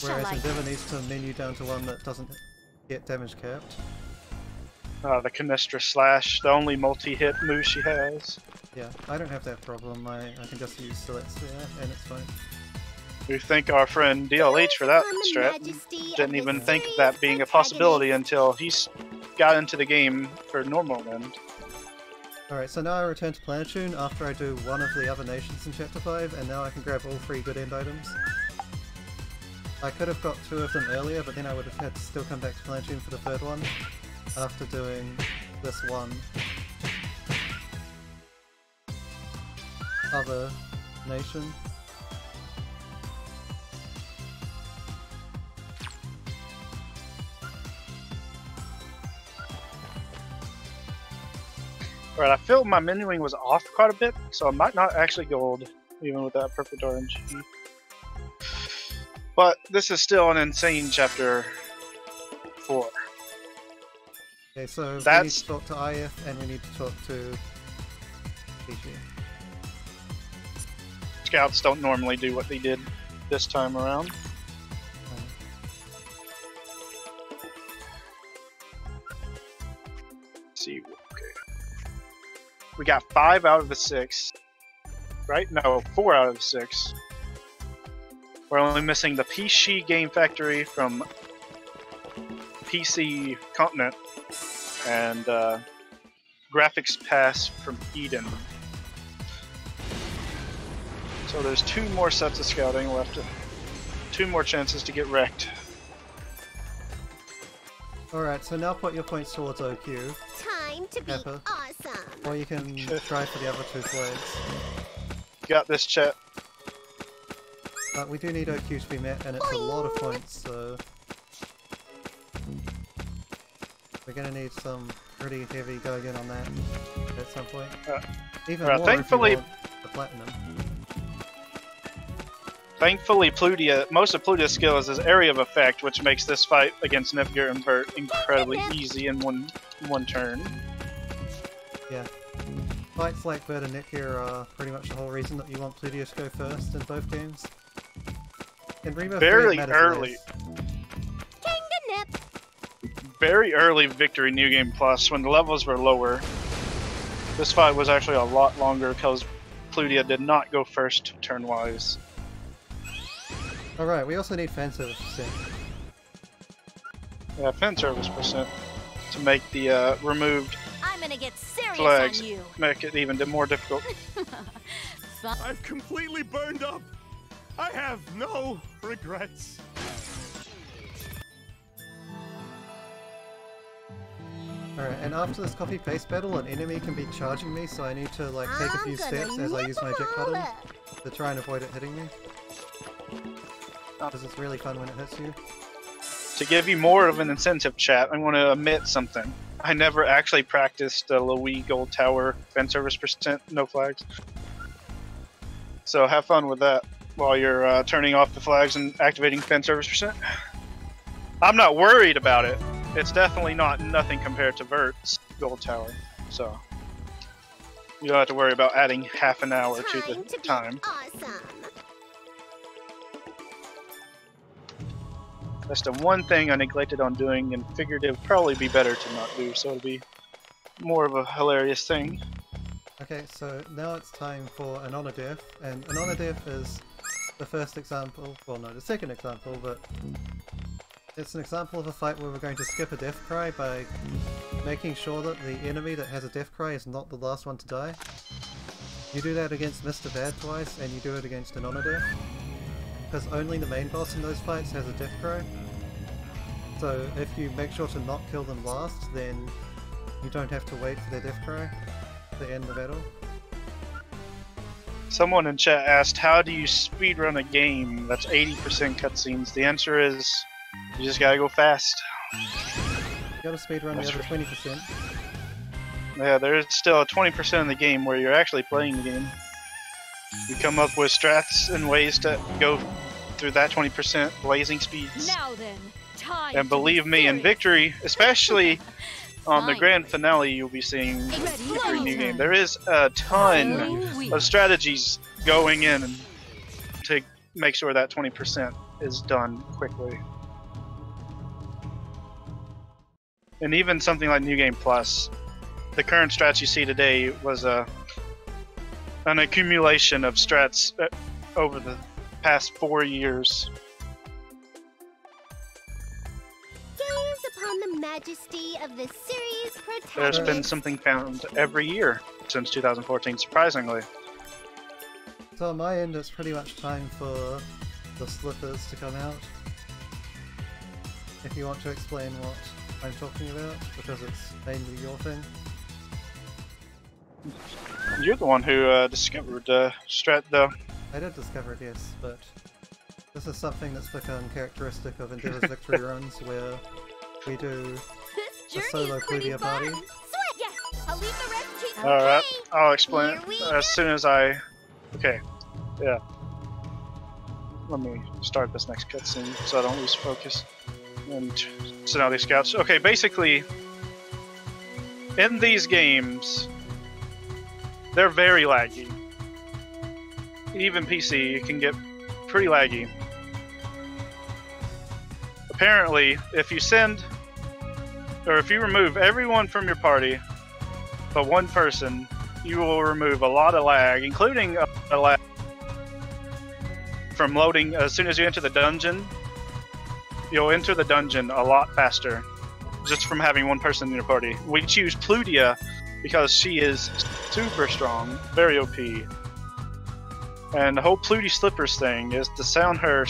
B: whereas Endeavor needs to menu down to one that doesn't get damage capped.
A: The Canestra Slash, the only multi-hit move she has.
B: Yeah, I don't have that problem. I can just use Select Sphere, and it's fine.
A: We thank our friend DLH for that strat. Didn't even think of that being a possibility until he got into the game for normal end.
B: Alright, so now I return to Planetoon after I do one of the other nations in Chapter 5, and now I can grab all 3 good end items. I could have got 2 of them earlier, but then I would have had to still come back to Planetoon for the 3rd one, after doing this one other nation.
A: Alright, I feel my menuing was off quite a bit, so I might not actually gold, even with that perfect RNG. But this is still an insane chapter 4.
B: Okay, so we need to talk to IF and we need to talk to PG.
A: Scouts don't normally do what they did this time around. Let's see. We got 5 out of the 6, right? No, 4 out of the 6. We're only missing the PC Game Factory from PC Continent and Graphics Pass from Eden. So there's 2 more sets of scouting left. 2 more chances to get wrecked.
B: Alright, so now put your points towards OQ.
F: Time to be
B: Pepper.
F: awesome.
B: Or you can try for the other 2 flags.
A: Got this, chat.
B: But we do need OQ to be met, and it's a lot of points, so we're gonna need some pretty heavy going in on that at some point. Even more
A: thankfully,
B: if you want the platinum.
A: Thankfully, Plutia, most of Plutia's skill is his area of effect, which makes this fight against Nepgear and Vert incredibly easy in one turn.
B: Yeah. Fights like Vert and Nepgear are pretty much the whole reason that you want Plutia to go first in both games. In Rebirth,
A: Very early.
F: Nip.
A: Very early Victory New Game Plus, when the levels were lower. This fight was actually a lot longer because Plutia did not go first turn-wise.
B: Alright, we also need fan service percent.
A: Yeah, fan service percent to make the removed
E: I'm gonna get serious
A: flags
E: on you.
A: make it even more difficult.
G: I've completely burned up. I have no regrets.
B: Alright, and after this copy-paste battle, an enemy can be charging me, so I need to like take a few steps as I use my eject button to try and avoid it hitting me. Because it's really fun when it hits you.
A: To give you more of an incentive, chat, I want to admit something. I never actually practiced the Louis Gold Tower fan service percent, no flags. So have fun with that while you're turning off the flags and activating fan service percent. I'm not worried about it. It's definitely nothing compared to Vert's Gold Tower. So you don't have to worry about adding half an hour to the time.
F: Awesome.
A: That's the one thing I neglected on doing and figured it would probably be better to not do, so it'll be more of a hilarious thing.
B: Okay, so now it's time for an honor death, and an honor death is the first example, well no, the second example, but it's an example of a fight where we're going to skip a death cry by making sure that the enemy that has a death cry is not the last one to die. You do that against Mr. Bad twice, and you do it against an honor death. Because only the main boss in those fights has a death cry. So if you make sure to not kill them last, then you don't have to wait for their death cry to end the battle.
A: Someone in chat asked, how do you speedrun a game that's 80% cutscenes? The answer is, you just gotta go fast.
B: You gotta speedrun the other 20%.
A: Yeah, there's still a 20% of the game where you're actually playing the game. You come up with strats and ways to go through that 20% blazing speeds.
E: Now then, time.
A: And believe me, in Victory, especially on the grand finale, you'll be seeing Victory new game. There is a ton of strategies going in to make sure that 20% is done quickly. And even something like New Game Plus, the current strats you see today was an accumulation of strats over the past 4 years.
F: Gaze upon the majesty of the series protagonist.
A: There's been something found every year since 2014, surprisingly.
B: So on my end, it's pretty much time for the slippers to come out. If you want to explain what I'm talking about, because it's mainly your thing.
A: You're the one who discovered strat, though.
B: I did discover it, yes, but this is something that's become characteristic of Endeavor's victory runs, where we do a solo Plutia party.
F: Sweat, yes. I'll leave the rest to you.
A: Alright, I'll explain
F: Here we
A: as soon as I... Okay, yeah. Let me start this next cutscene so I don't lose focus. And send out these scouts. Okay, basically, in these games, they're very laggy. Even PC, you can get pretty laggy. Apparently, if you send, or if you remove everyone from your party, but one person, you will remove a lot of lag, including a lag from loading. As soon as you enter the dungeon, you'll enter the dungeon a lot faster, just from having one person in your party. We choose Plutia because she is super strong, very OP. And the whole Plutia Slippers thing is the sound her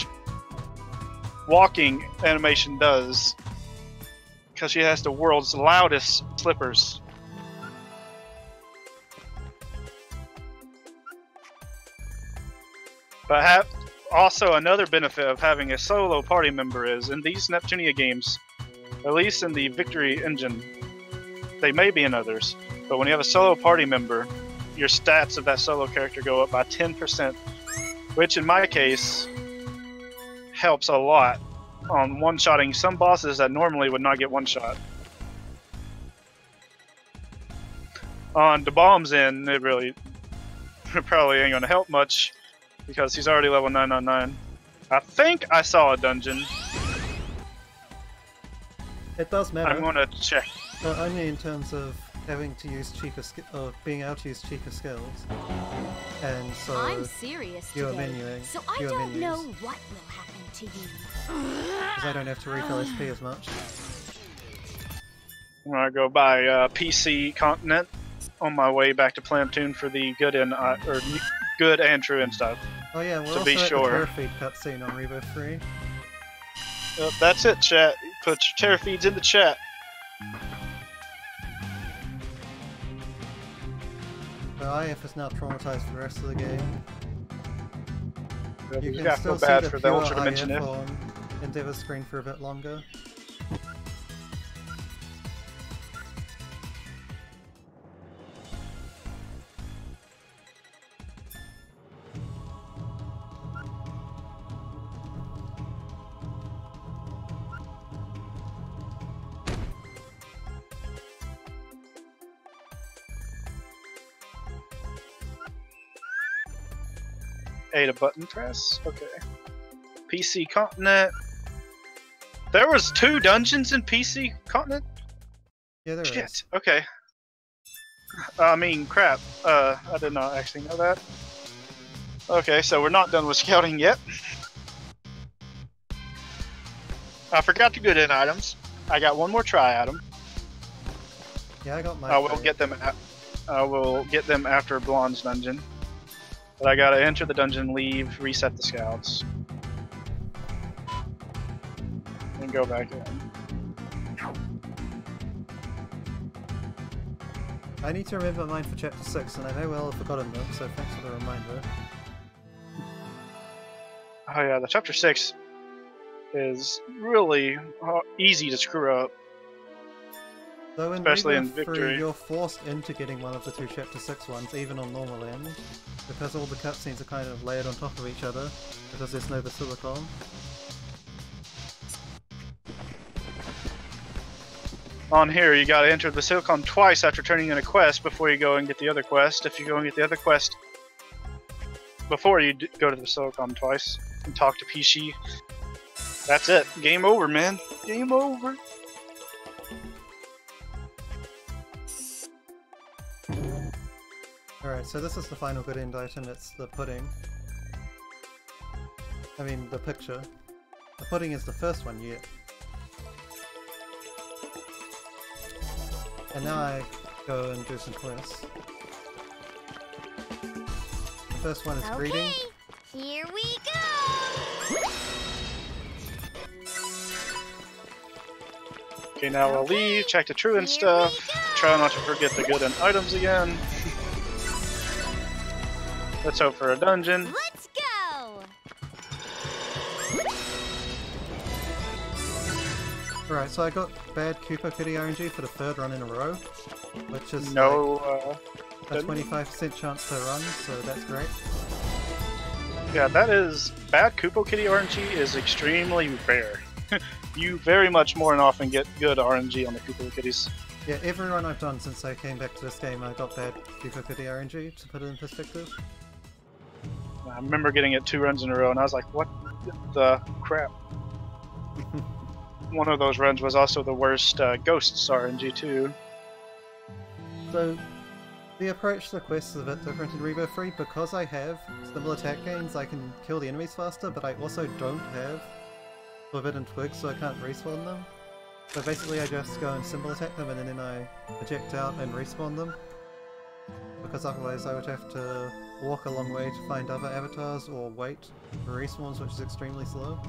A: walking animation does, because she has the world's loudest slippers. But also another benefit of having a solo party member is, in these Neptunia games, at least in the Victory engine, they may be in others, but when you have a solo party member, your stats of that solo character go up by 10%, which in my case helps a lot on one-shotting some bosses that normally would not get one-shot. On the bomb's end, it probably ain't gonna help much, because he's already level 999. I think I saw a dungeon.
B: It does matter.
A: I'm gonna check.
B: But only in terms of having to use cheaper being able to use cheaper skills. And so
E: I'm serious
B: you're
E: today,
B: menuing.
E: so I don't know what will happen to you.
B: Because I don't have to refill SP as much.
A: I'm gonna go buy PC Continent on my way back to Platoon for the good and true and stuff.
B: Oh yeah, we're
A: To
B: also
A: be
B: at
A: sure.
B: the Terror Feed cutscene on Rebirth 3.
A: That's it, chat. Put your terror feeds in the chat.
B: The IF is now traumatized for the rest of the game. You
A: You
B: can
A: got
B: still
A: feel
B: see
A: bad
B: the
A: for the
B: pure
A: Ultra Dimension
B: IF
A: if.
B: on Endeavor's screen for a bit longer.
A: A button press. Okay. PC Continent. There was 2 dungeons in PC Continent?
B: Yeah, there
A: Shit.
B: is.
A: Okay. I mean, crap. I did not actually know that. Okay, so we're not done with scouting yet. I forgot to get in items. I got one more try item.
B: Yeah, I got my.
A: I will get them. I will get them after Blonde's dungeon. But I gotta enter the dungeon, leave, reset the scouts, and go back in.
B: I need to remember mine for chapter 6, and I may well have forgotten them, so thanks for the reminder.
A: Oh yeah, the chapter 6 is really easy to screw up.
B: Though in
A: especially in
B: Rebirth 3,
A: Victory.
B: you're forced into getting one of the 2 Chapter 6 ones, even on normal end, because all the cutscenes are kind of layered on top of each other, because there's no Basilicom.
A: On here, you gotta enter the Silicon twice after turning in a quest before you go and get the other quest. If you go and get the other quest before you go to the Silicon twice and talk to Pishi, that's it. Game over, man. Game over.
B: Alright, so this is the final good end item, it's the pudding. I mean, the picture. The pudding is the first one yet. And now I go and do some quests. The first one is greeting.
F: Here we go!
A: Okay, now we'll leave, check the truant stuff, try not to forget the good end items again. Let's hope for a dungeon.
F: Let's go!
B: Alright, so I got bad Koopa Kitty RNG for the 3rd run in a row, which is
A: No,
B: like a 25% chance per run, so that's great.
A: yeah, that is bad Koopa Kitty RNG is extremely rare. You very much more than often get good RNG on the Koopa Kitties.
B: Yeah, every run I've done since I came back to this game, I got bad Koopa Kitty RNG, to put it in perspective.
A: I remember getting it 2 runs in a row, and I was like, what the crap? One of those runs was also the worst Ghosts RNG too.
B: So, the approach to the quests is a bit different in Rebirth 3. Because I have similar attack gains, I can kill the enemies faster, but I also don't have Forbidden Twigs, so I can't respawn them. So basically I just go and symbol attack them, and then I eject out and respawn them. Because otherwise I would have to walk a long way to find other avatars, or wait for respawns, which is extremely slow.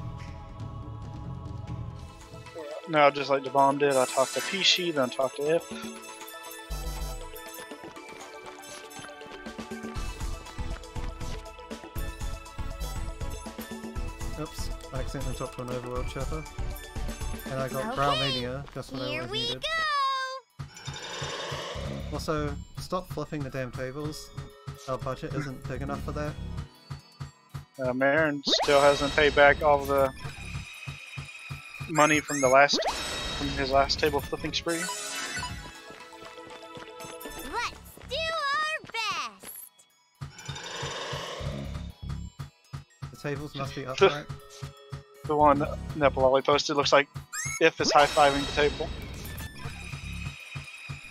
A: Now, just like the bomb did, I talked to Pishi, then talked to If.
B: Oops, I accidentally talked to an overworld chopper. And I got Brow Mania, just when I
F: Here
B: always
F: we
B: needed.
F: go!
B: Also, stop flipping the damn tables. Our budget isn't big enough for that.
A: Marin still hasn't paid back all the money from his last table flipping spree.
F: Let's do our best!
B: The tables must be upright.
A: The one Nepalali posted looks like If is high-fiving the table.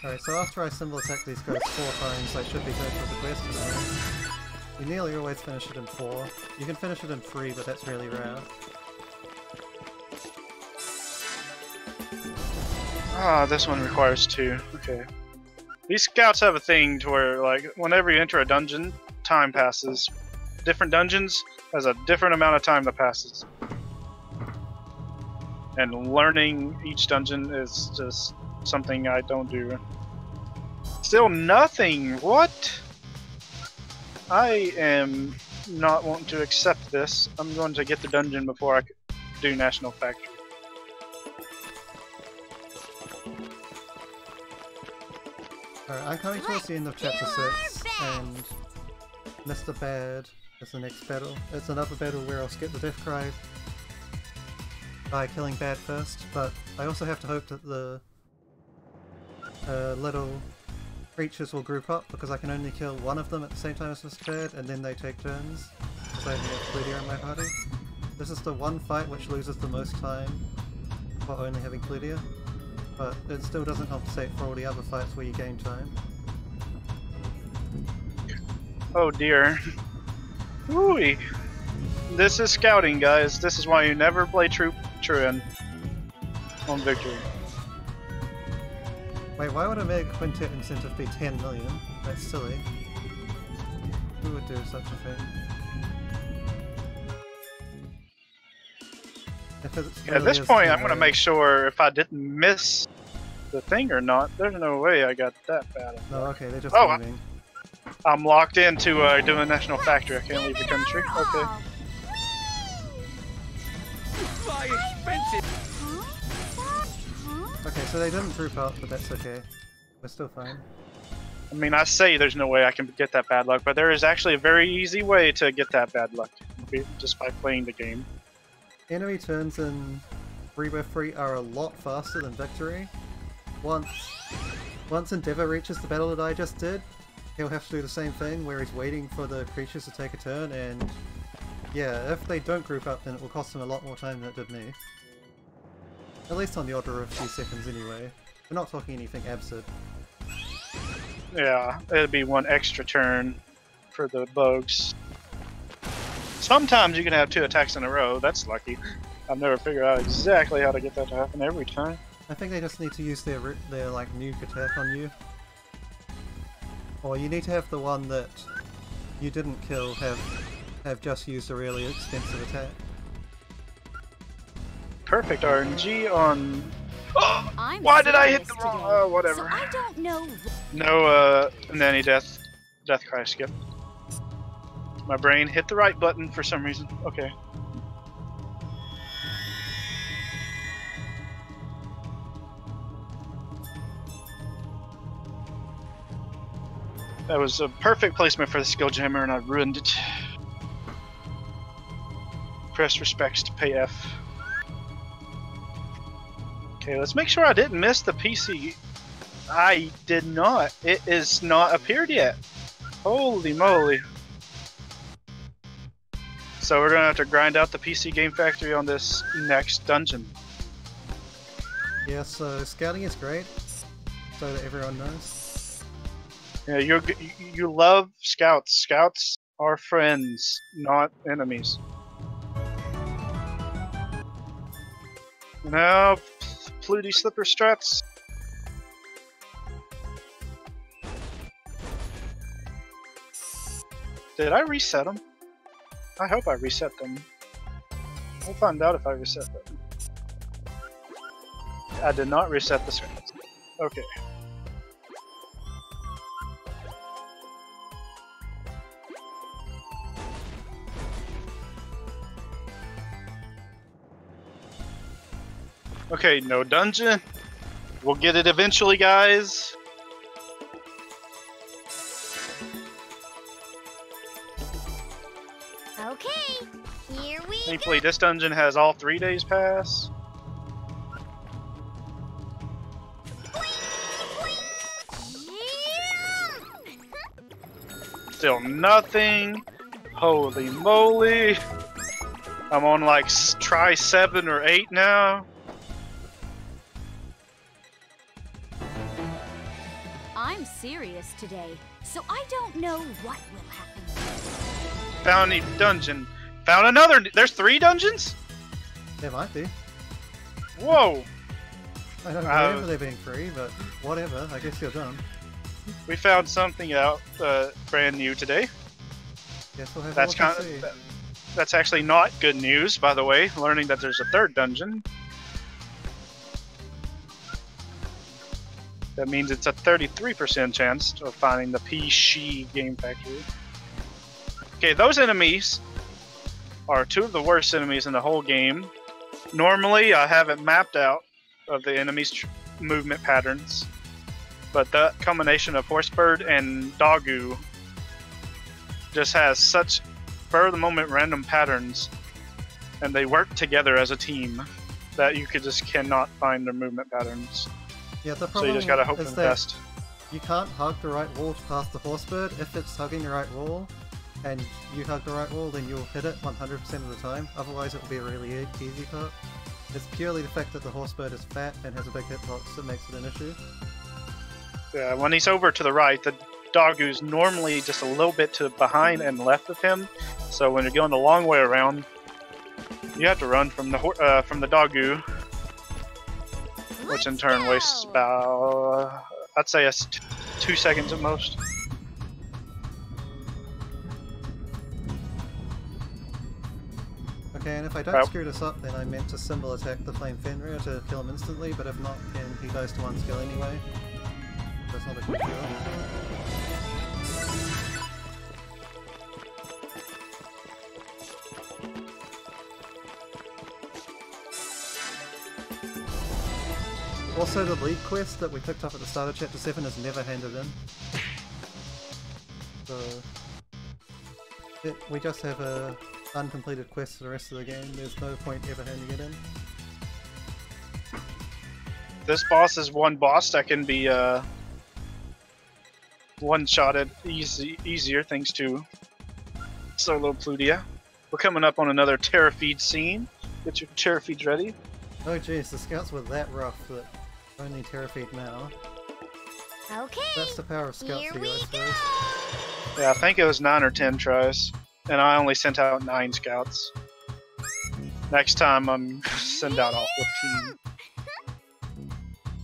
B: Alright, so after I symbol attack these guys 4 times, I should be good for the quest. You nearly always finish it in 4. You can finish it in 3, but that's really rare.
A: Ah, this one requires 2. Okay. These scouts have a thing to where, like, whenever you enter a dungeon, time passes. Different dungeons has a different amount of time that passes. And learning each dungeon is just something I don't do. Still nothing! What? I am not wanting to accept this. I'm going to get the dungeon before I do National Factory.
B: Alright, I'm coming towards the end of Chapter 6, and Mr. Bad is the next battle. It's another battle where I'll skip the death cry by killing Bad first, but I also have to hope that the little creatures will group up, because I can only kill one of them at the same time as Mr. Bad, and then they take turns, because I only have Cludia in my party. This is the one fight which loses the most time for only having Cludia, but it still doesn't compensate for all the other fights where you gain time.
A: Oh dear. Wooey. This is scouting, guys. This is why you never play Truan on Victory.
B: Wait, why would a Mega Quintet incentive be 10 million? That's silly. Who would do such a thing?
A: At this point, I'm going to make sure if I didn't miss the thing or not. There's no way I got that bad.
B: No, okay, they're just
A: Oh,
B: moving.
A: I'm locked into doing National Factory. I can't leave the country. Okay.
G: My expensive.
B: Okay, so they didn't group up, but that's okay. We're still fine.
A: I mean, I say there's no way I can get that bad luck, but there is actually a very easy way to get that bad luck, just by playing the game.
B: Enemy turns in Rebirth 3 are a lot faster than Victory. Once Endeavor reaches the battle that I just did, he'll have to do the same thing where he's waiting for the creatures to take a turn, and yeah, if they don't group up then it will cost him a lot more time than it did me. At least on the order of a few seconds anyway. We're not talking anything absurd.
A: Yeah, it'd be one extra turn for the bugs. Sometimes you can have 2 attacks in a row, that's lucky. I've never figured out exactly how to get that to happen every time.
B: I think they just need to use their like nuke attack on you. Or you need to have the one that you didn't kill have just used a really expensive attack.
A: Perfect RNG on... Oh!
E: I'm
A: Why did I hit the
E: serious
A: wrong...
E: today,
A: whatever.
E: So I don't know.
A: No, nanny death cry skip. My brain hit the right button for some reason. Okay. That was a perfect placement for the skill jammer and I ruined it. Press respects to pay F. Okay, let's make sure I didn't miss the PC. I did not. It is not appeared yet. Holy moly. So we're gonna have to grind out the PC Game Factory on this next dungeon.
B: Yeah, so scouting is great, so that everyone knows.
A: Yeah, you love scouts. Scouts are friends, not enemies. Now, Pluty Slipper Strats. Did I reset them? I hope I reset them. We'll find out if I reset them. I did not reset the strats. Okay. Okay, no dungeon. We'll get it eventually, guys.
F: Okay, here we
A: Thankfully, this dungeon has all 3 days pass. Still nothing. Holy moly. I'm on like try 7 or 8 now.
E: I'm serious today, so I don't know what will happen.
A: Found a dungeon. Found another. There's 3 dungeons?
B: There might be.
A: Whoa.
B: I don't remember there being 3, but whatever, I guess you're done.
A: We found something out brand new today.
B: Guess we'll have
A: That's
B: to look
A: kind
B: and see.
A: of, that's actually not good news, by the way, learning that there's a 3rd dungeon. That means it's a 33% chance of finding the PC Game Factory. Okay, those enemies are 2 of the worst enemies in the whole game. Normally, I have it mapped out of the enemies' movement patterns, but the combination of Horsebird and Dogu just has such spur-of-the-moment random patterns, and they work together as a team, that you just cannot find their movement patterns.
B: Yeah, the
A: So
B: problem
A: you just gotta hope
B: is
A: for the
B: that
A: best.
B: you can't hug the right wall to pass the Horsebird. If it's hugging the right wall, and you hug the right wall, then you'll hit it 100% of the time. Otherwise, it will be a really easy part. It's purely the fact that the Horsebird is fat and has a big hitbox that makes it an issue.
A: Yeah, when he's over to the right, the Dogu's normally just a little bit to behind and left of him. So when you're going the long way around, you have to run from the Dogu, which in turn wastes about, I'd say, 2 seconds at most.
B: Okay, and if I don't screw this up, then I meant to symbol attack the Flame Fenrir to kill him instantly, but if not, then he goes to 1 skill anyway. That's not a good deal. Also, the lead quest that we picked up at the start of Chapter 7 is never handed in. So... we just have a uncompleted quest for the rest of the game. There's no point ever handing it in.
A: This boss is one boss that can be one-shotted easier thanks to Solo Plutia. We're coming up on another Terra feed scene. Get your Terra feeds ready.
B: Oh jeez, the scouts were that rough that only Terra feed now.
F: Okay.
B: That's the power of scouts
F: Here
B: for you,
F: we
B: I suppose.
F: go.
A: Yeah, I think it was 9 or 10 tries, and I only sent out 9 scouts. Next time I'm send out all 15.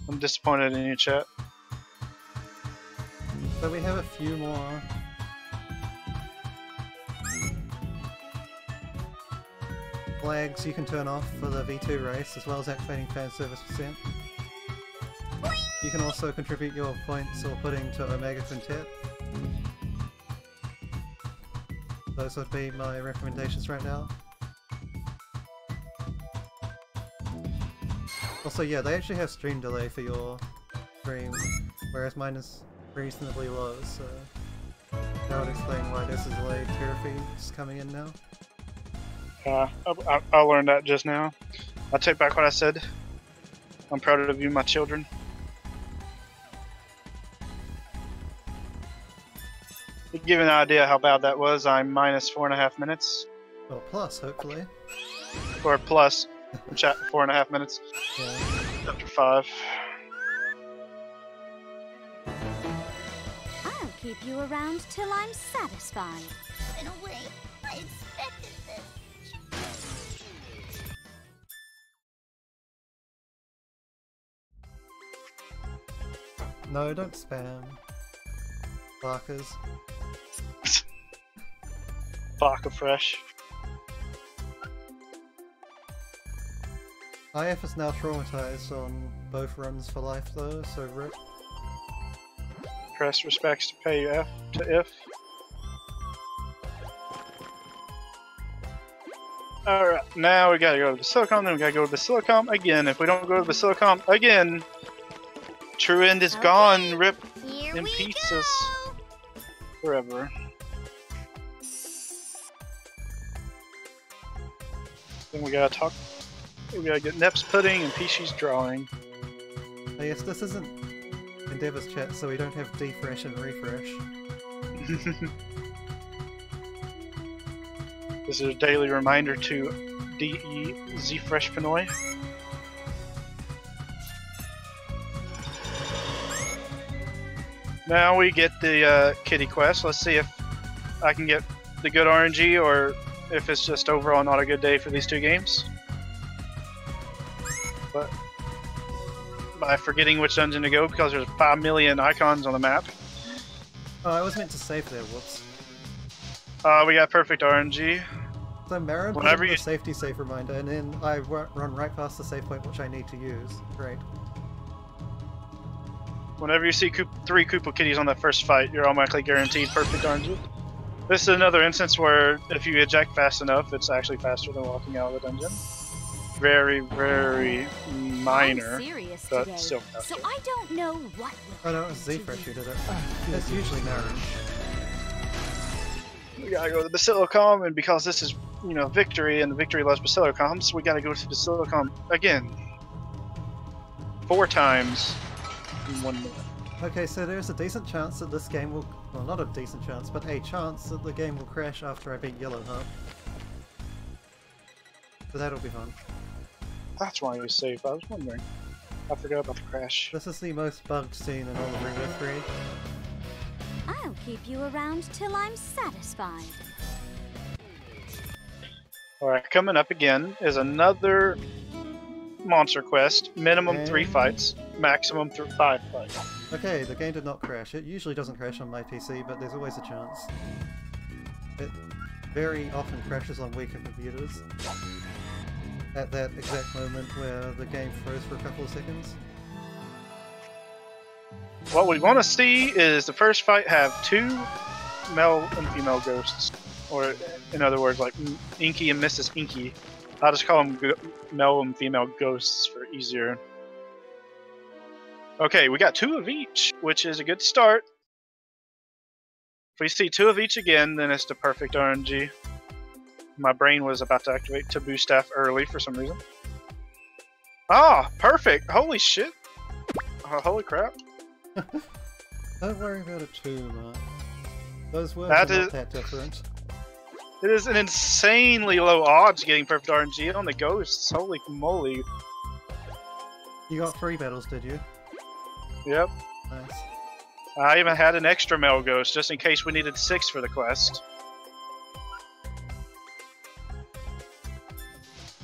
A: I'm disappointed in you, chat.
B: So we have a few more. Flags you can turn off for the V2 race, as well as activating fan service %. You can also contribute your points or pudding to Omega Quintet. Those would be my recommendations right now. Also, yeah, they actually have stream delay for your stream, whereas mine is reasonably low, so that would explain why there's a delayed Terra feeds coming in now.
A: I learned that just now. I take back what I said. I'm proud of you, my children. To give you an idea how bad that was, I'm minus 4.5 minutes.
B: Or plus, hopefully.
A: Or plus, chat 4.5 minutes.
B: Yeah.
A: After 5.
E: I'll keep you around till I'm satisfied.
F: In a way, I expected this.
B: No, don't spam. Barkers.
A: Baka fresh.
B: IF is now traumatized on both runs for life though, so rip.
A: Press respects to pay F to if. Alright, now we gotta go to the Silicon, then we gotta go to the Silicon again. If we don't go to the Silicon again, True End is gone, rip
F: Here
A: in
F: we
A: pieces
F: go.
A: forever. Then we gotta talk. We gotta get Nep's pudding and Pishi's drawing.
B: I guess this isn't Endeavor's chat, so we don't have defresh and refresh.
A: This is a daily reminder to DE Fresh Pinoy. Now we get the kitty quest. Let's see if I can get the good RNG or if it's just overall not a good day for these two games. But by forgetting which dungeon to go because there's 5 million icons on the map.
B: Oh, I was meant to save there, whoops.
A: We got perfect RNG.
B: So Marin put
A: Whenever
B: in
A: you-
B: the safety save reminder, and then I run right past the save point which I need to use. Great.
A: Whenever you see 3 Koopa Kitties on that first fight, you're automatically guaranteed perfect RNG. This is another instance where if you eject fast enough, it's actually faster than walking out of the dungeon. Very, very minor,
E: I'm serious
A: but
E: today,
A: still faster.
E: so I don't know what will
B: Oh no, it was Z-Fresh who did it. That's usually Marin.
A: We gotta go to the Basilicom, and because this is, you know, Victory, and the Victory loves Basilicoms, we gotta go to Basilicom again. 4 times in 1 minute.
B: Okay, so there's a decent chance that this game will... Well, not a decent chance, but a chance that the game will crash after I beat Yellow Hub. So that'll be fun.
A: That's why you saved. I was wondering. I forgot about the crash.
B: This is the most bugged scene in all of Rebirth 3.
E: I'll keep you around till I'm satisfied.
A: Alright, coming up again is another monster quest. Minimum 3 fights, maximum 5 fights.
B: Okay, the game did not crash. It usually doesn't crash on my PC, but there's always a chance. It very often crashes on weaker computers. At that exact moment where the game froze for a couple of seconds.
A: What we want to see is the first fight have 2 male and female ghosts. Or, in other words, like Inky and Mrs. Inky. I'll just call them male and female ghosts for easier. Okay, we got 2 of each, which is a good start. If we see 2 of each again, then it's the perfect RNG. My brain was about to activate Taboo Staff early for some reason. Ah, perfect! Holy shit! Holy crap!
B: Don't worry about it too much. Those words
A: That
B: are
A: is-
B: not that different.
A: It is an insanely low odds getting perfect RNG on the ghosts. Holy moly!
B: You got 3 battles, did you?
A: Yep.
B: Nice.
A: I even had an extra male ghost just in case we needed 6 for the quest.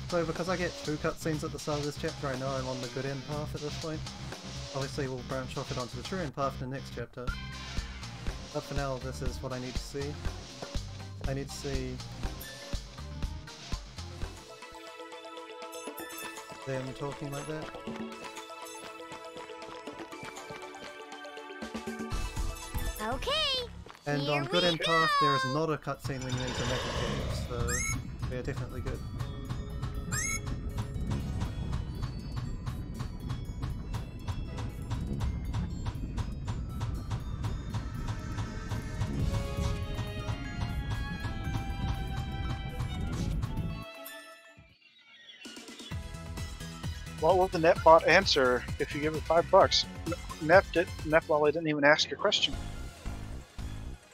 B: So because I get 2 cutscenes at the start of this chapter, I know I'm on the good end path at this point. Obviously we'll branch off it onto the true end path in the next chapter. But for now, this is what I need to see. I need to see them talking like that.
F: Okay.
B: And
F: Here
B: on good
F: we
B: end path, there is not a cutscene when you enter Metal Cave, so they're definitely good.
A: What will the netbot answer if you give it $5? Neplolly didn't even ask your question.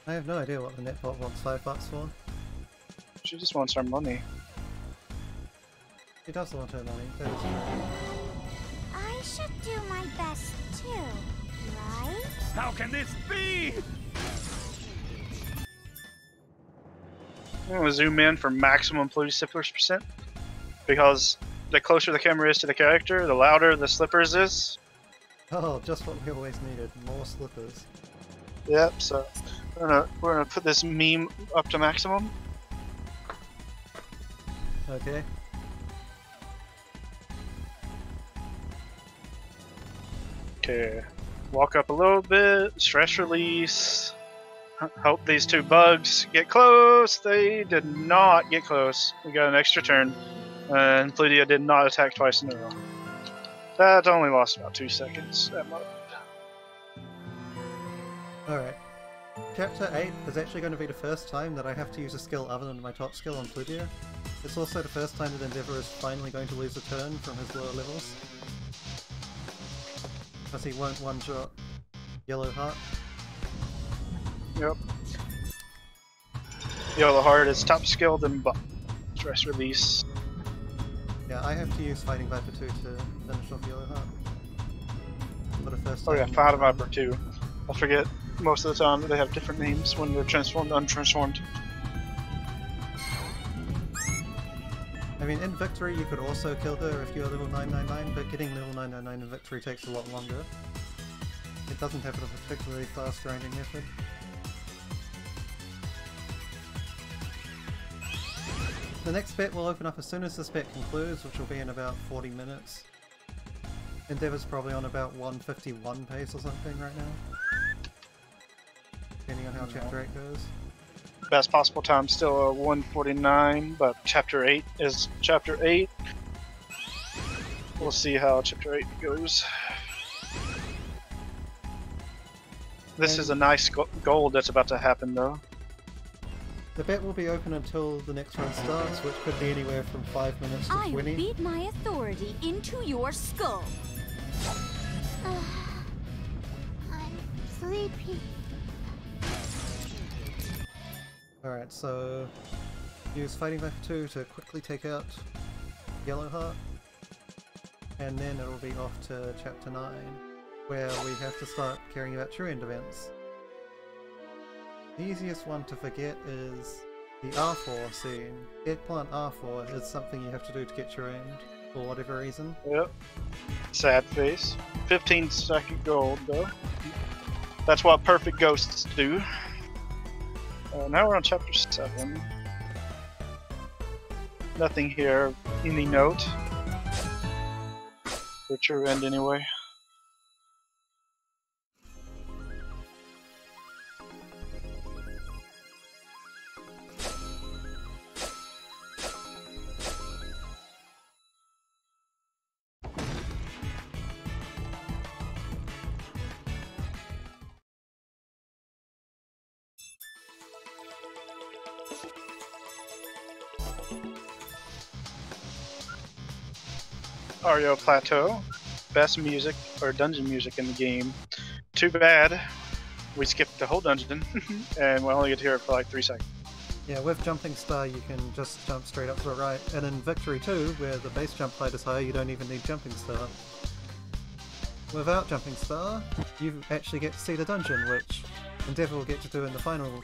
B: I have no idea what the netbot wants $5 for.
A: She just wants our money.
B: He does want her money, that is true.
F: I should do my best too, right?
G: How can this be?
A: I'm going to zoom in for maximum blue slippers %, because the closer the camera is to the character, the louder the slippers is.
B: Oh, just what we always needed, more slippers.
A: Yep, so we're gonna put this meme up to maximum.
B: Okay.
A: Okay, walk up a little bit, stress release. Hope these 2 bugs get close. They did not get close. We got an extra turn. And Plutia did not attack twice in a row. That only lost about 2 seconds at most.
B: Alright. Chapter 8 is actually going to be the first time that I have to use a skill other than my top skill on Plutia. It's also the first time that Endeavor is finally going to lose a turn from his lower levels. Because he won't one-shot Yellow Heart.
A: Yep. Yellow Heart is top skill, then stress release.
B: Yeah, I have to use Fighting Viper 2 to finish off Yellow Heart. For the first
A: Oh
B: time.
A: yeah, Fighting Viper 2. I forget most of the time that they have different names when they're transformed, untransformed.
B: I mean, in Victory you could also kill her if you're level 999, but getting level 999 in Victory takes a lot longer. It doesn't have a particularly fast grinding method. The next bet will open up as soon as this bet concludes, which will be in about 40 minutes. Endeavor's probably on about 151 pace or something right now. Depending on how Chapter 8 goes.
A: Best possible time still a 149, but Chapter 8 is Chapter 8. We'll see how Chapter 8 goes. This is a nice gold that's about to happen though.
B: The bet will be open until the next run starts, which could be anywhere from 5 minutes to
E: I'll
B: 20.
E: beat my authority into your skull.
F: I'm sleepy.
B: Alright, so use Fighting Viper 2 to quickly take out Yellow Heart, and then it'll be off to Chapter 9, where we have to start caring about True End events. The easiest one to forget is the R4 scene. Eggplant R4 is something you have to do to get True End, for whatever reason.
A: Yep. Sad face. 15-second gold though. That's what perfect ghosts do. Now we're on Chapter 7. Nothing here, any note. For True End anyway. Ario Plateau, best music or dungeon music in the game. Too bad we skipped the whole dungeon and we only get to hear it for like 3 seconds.
B: Yeah, with Jumping Star you can just jump straight up to the right, and in Victory 2, where the base jump height is higher, you don't even need Jumping Star. Without Jumping Star, you actually get to see the dungeon, which Endeavour will get to do in the final,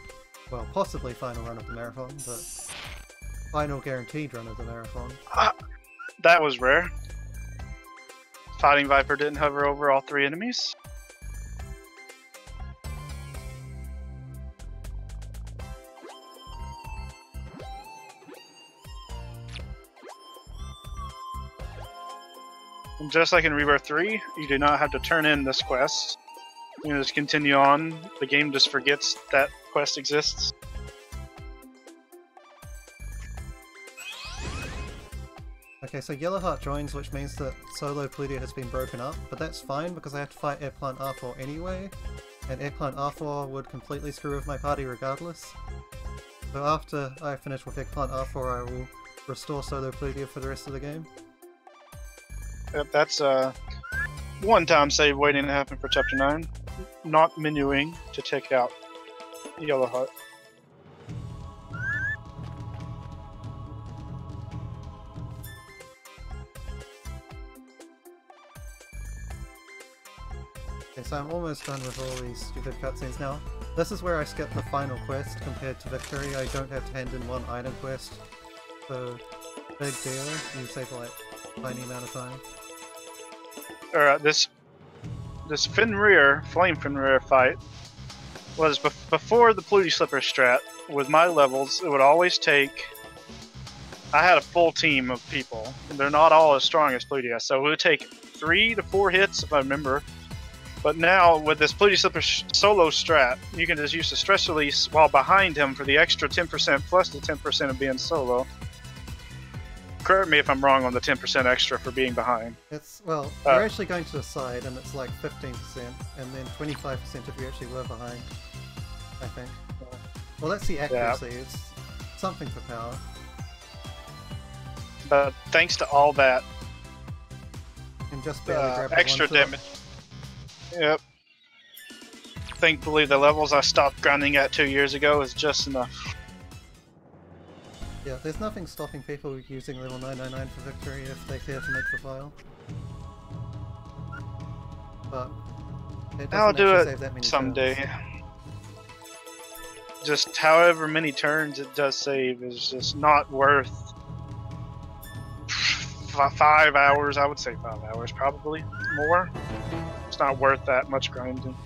B: well, possibly final run of the marathon, but final guaranteed run of the marathon.
A: That was rare. Fighting Viper didn't hover over all 3 enemies. And just like in Rebirth 3, you do not have to turn in this quest. You can just continue on. The game just forgets that quest exists.
B: Okay, so Yellowheart joins, which means that solo Plutia has been broken up, but that's fine because I have to fight Airplant R4 anyway, and Airplant R4 would completely screw with my party regardless. So after I finish with Airplant R4, I will restore solo Plutia for the rest of the game.
A: Yep, that's a one-time save waiting to happen for Chapter 9. Not menuing to take out Yellowheart.
B: Okay, so I'm almost done with all these stupid cutscenes now. This is where I skip the final quest compared to Victory. I don't have to hand in one item quest. So, big deal. You save like a tiny amount of time.
A: Alright, this Flame Fenrir fight was before the Pluty Slipper strat. With my levels, it would always take... I had a full team of people. They're not all as strong as Plutia, so it would take 3 to 4 hits if I remember. But now, with this Pluty Slipper solo strat, you can just use the stress release while behind him for the extra 10% plus the 10% of being solo. Correct me if I'm wrong on the 10% extra for being behind.
B: It's, well, you're actually going to the side, and it's like 15%, and then 25% if you actually were behind, I think. Well, that's the accuracy, yeah. It's something for power.
A: But thanks to all that
B: and just barely grab
A: extra damage. Yep. Thankfully, the levels I stopped grinding at 2 years ago is just enough.
B: Yeah, there's nothing stopping people using level 999 for Victory if they care to make the file. But it doesn't
A: I'll do
B: save that
A: it
B: many
A: someday.
B: turns.
A: Just however many turns it does save is just not worth 5 hours. I would say 5 hours, probably more. It's not worth that much grinding.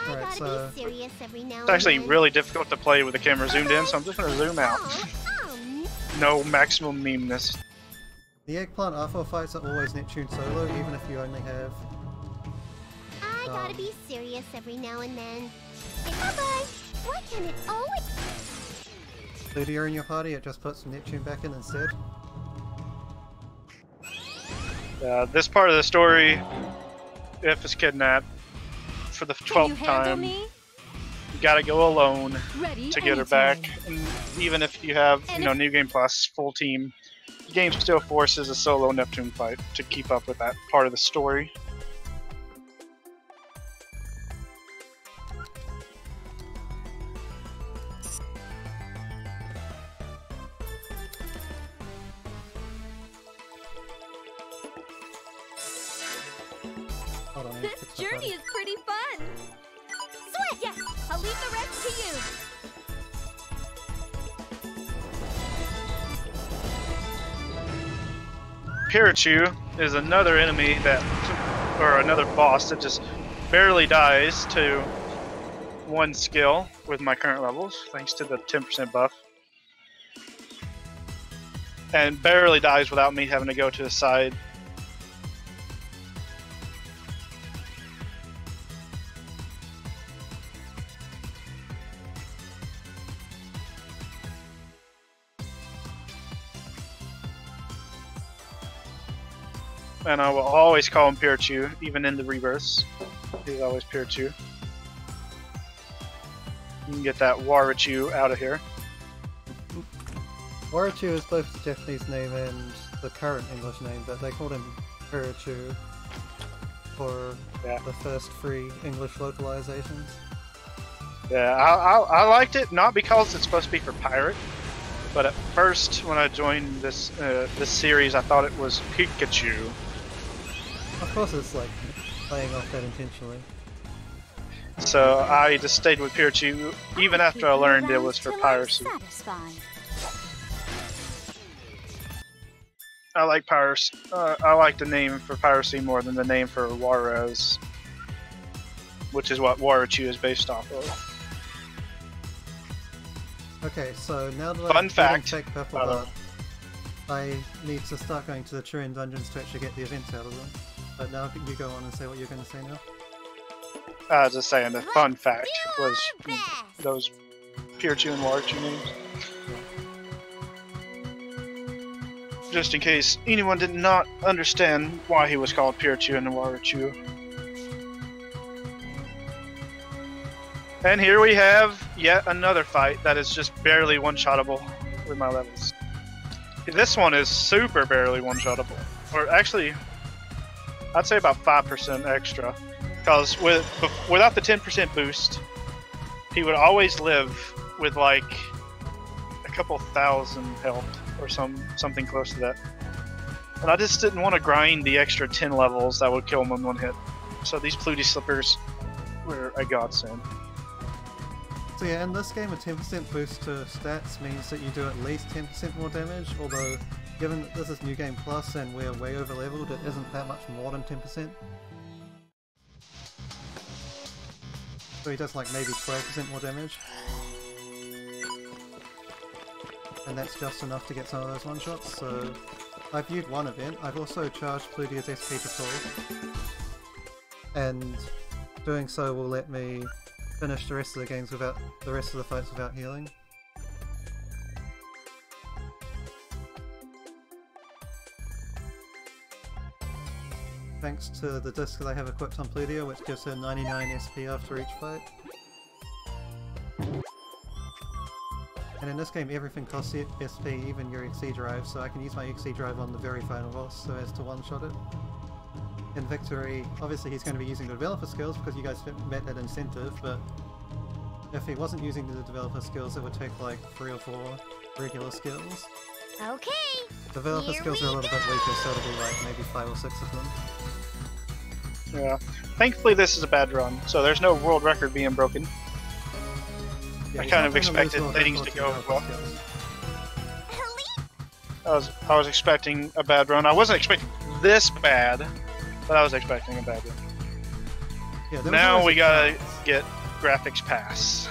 B: Right, so
F: be serious every now
A: it's actually
F: and then.
A: really difficult to play with the camera zoomed in, so I'm just going to zoom out. No maximum memeness.
B: the Eggplant R4 fights are always Neptune solo, even if you only have...
F: I gotta be serious every now and then. Bye-bye! Why can't it always...
B: Plutia in your party, it just puts Neptune back in instead.
A: This part of the story, if it's kidnapped for the 12th time, you gotta go alone to get her back. And even if you have, New Game Plus, full team, the game still forces a solo Neptune fight to keep up with that part of the story.
E: This journey is pretty fun. Sweat, yes. I'll leave the rest to you.
A: Pirachu is another enemy or another boss that just barely dies to one skill with my current levels, thanks to the 10% buff. And barely dies without me having to go to the side. And I will always call him Pirachu, even in the rebirths. He's always Pirachu. You can get that Warachu out of here.
B: Warachu is both the Japanese name and the current English name, but they called him Pirachu for the first 3 English localizations.
A: Yeah, I liked it, not because it's supposed to be for pirate, but at first when I joined this this series, I thought it was Pikachu.
B: Of course it's like playing off that intentionally.
A: So I just stayed with Pikachu even after I learned it was for piracy. I like piracy. I like the name for piracy more than the name for Juarez, which is what Warachu is based off of.
B: Okay, so now that
A: Fun
B: I've
A: fact,
B: check Purple Heart, I need to start going to the Turin dungeons to actually get the events out of them. But now you go on and say what you're going to say now.
A: I was just saying the fun fact was those Pikachu and Warachu names. Just in case anyone did not understand why he was called Pikachu and Warachu. And here we have yet another fight that is just barely one-shottable with my levels. This one is super barely one-shottable. Or actually, I'd say about 5% extra. Because without the 10% boost, he would always live with like a couple thousand health or something close to that. And I just didn't want to grind the extra 10 levels that would kill him in one hit. So these Pluty Slippers were a godsend.
B: So yeah, in this game a 10% boost to stats means that you do at least 10% more damage, although given that this is New Game Plus and we're way over leveled, it isn't that much more than 10%. So he does like maybe 12% more damage. And that's just enough to get some of those one-shots, so I've viewed one event. I've also charged Plutia's SP to full. And doing so will let me finish the rest of the games without the rest of the fights without healing. Thanks to the disc that I have equipped on Plutia, which gives her 99 SP after each fight. And in this game everything costs SP, even your XC drive, so I can use my XC drive on the very final boss so as to one-shot it. In Victory, obviously he's going to be using the developer skills because you guys met that incentive, but if he wasn't using the developer skills it would take like 3 or 4 regular skills.
F: Okay.
B: Developer skills are a little bit weaker, so it'll be like maybe 5 or 6 of them.
A: Yeah. Thankfully this is a bad run, so there's no world record being broken.
B: Yeah,
A: I kind of expected things to go well. I was expecting a bad run. I wasn't expecting this bad, but I was expecting a bad run.
B: Yeah,
A: now we gotta get Graphics Pass.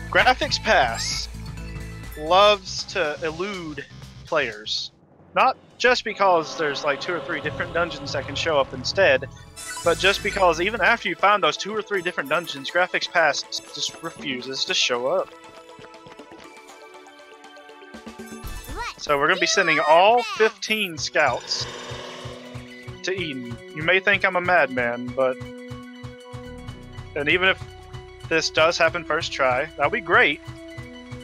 A: Graphics Pass loves to elude players. Not just because there's like 2 or 3 different dungeons that can show up instead, but just because even after you find those 2 or 3 different dungeons, Graphics Pass just refuses to show up. So we're going to be sending all 15 scouts to Eden. You may think I'm a madman, but... And even if this does happen first try, that'll be great,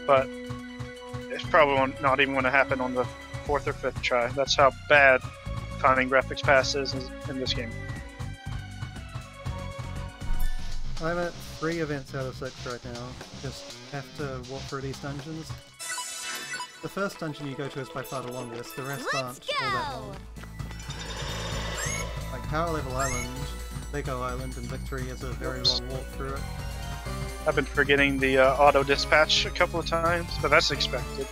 A: but it's probably not even going to happen on the 4th or 5th try. That's how bad finding Graphics Pass is in this game.
B: I'm at 3 events out of 6 right now. Just have to walk through these dungeons. The first dungeon you go to is by far the longest, the rest aren't all that long. Like Power Level Island, Lego Island, and Victory is a very long walk through it.
A: I've been forgetting the auto dispatch a couple of times, but that's expected.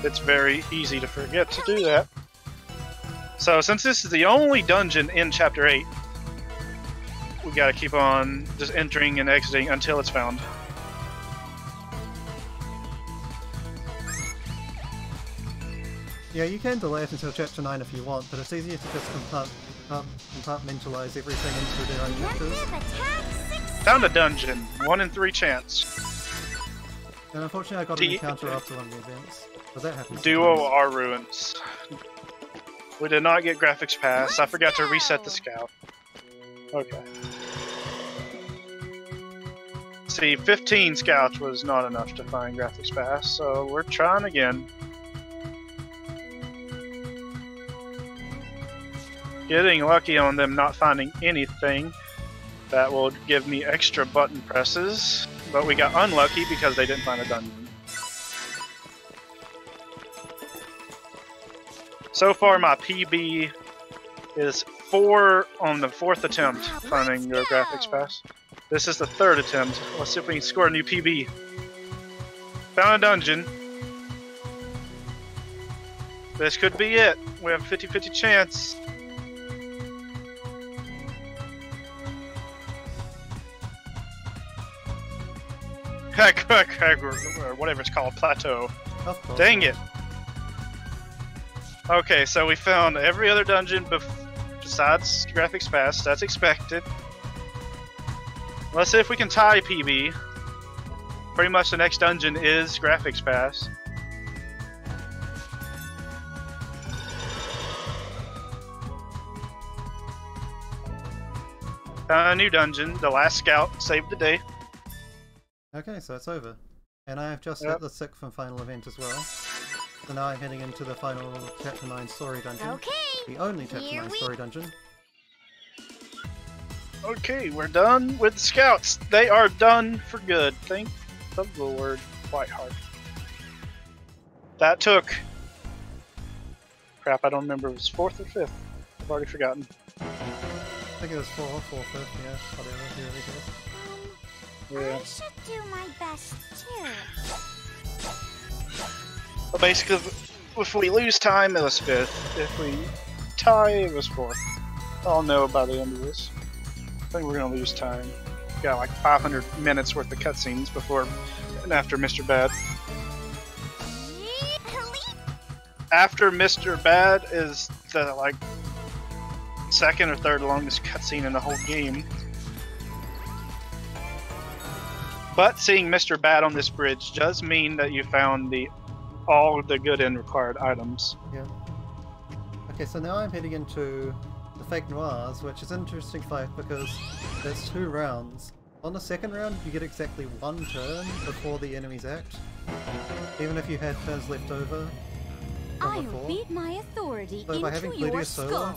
A: It's very easy to forget to do that. So since this is the only dungeon in Chapter 8, we gotta keep on just entering and exiting until it's found.
B: Yeah, you can delay it until Chapter 9 if you want, but it's easier to just compartmentalize everything into their own chapters.
A: Found a dungeon. 1 in 3 chance.
B: And unfortunately I got an encounter after one of the events. But that happens.
A: Duo are ruins. We did not get Graphics Pass. I forgot to reset the scout. Okay. see, 15 scouts was not enough to find graphics pass, so we're trying again. Getting lucky on them not finding anything. That will give me extra button presses, but we got unlucky because they didn't find a dungeon. So far, my PB is 4 on the 4th attempt finding the graphics pass. This is the 3rd attempt. Let's see if we can score a new PB. Found a dungeon. This could be it. We have a 50-50 chance. Or whatever it's called, plateau. Dang it. Okay, so we found every other dungeon besides graphics pass. That's expected. Let's see if we can tie PB. Pretty much the next dungeon is graphics pass. Found a new dungeon. The last scout saved the day.
B: Okay, so it's over. And I have just hit the 6th and final event as well. So now I'm heading into the final Chapter 9 story dungeon.
F: Okay.
B: The only Chapter 9 story dungeon.
A: Okay, we're done with the scouts. They are done for good. Thank the Lord. Quite hard. That took... Crap, I don't remember if it was 4th or 5th. I've already forgotten.
B: I think it was 4 or 4th, yeah, whatever, here it is.
F: I should do my best too.
A: Well, basically, if we lose time, it was 5th. If we tie, it was 4th. I'll know by the end of this. I think we're gonna lose time. We got like 500 minutes worth of cutscenes before and after Mr. Bad. After Mr. Bad is the like 2nd or 3rd longest cutscene in the whole game. But seeing Mr. Bad on this bridge does mean that you found all the good and required items.
B: Yeah. Okay, so now I'm heading into the Fake Noirs, which is an interesting fight because there's 2 rounds. On the 2nd round, you get exactly 1 turn before the enemies act, even if you had turns left over from
E: I'll
B: before.
E: beat my authority
B: So by having
E: into your
B: Plutia solo,
E: skull.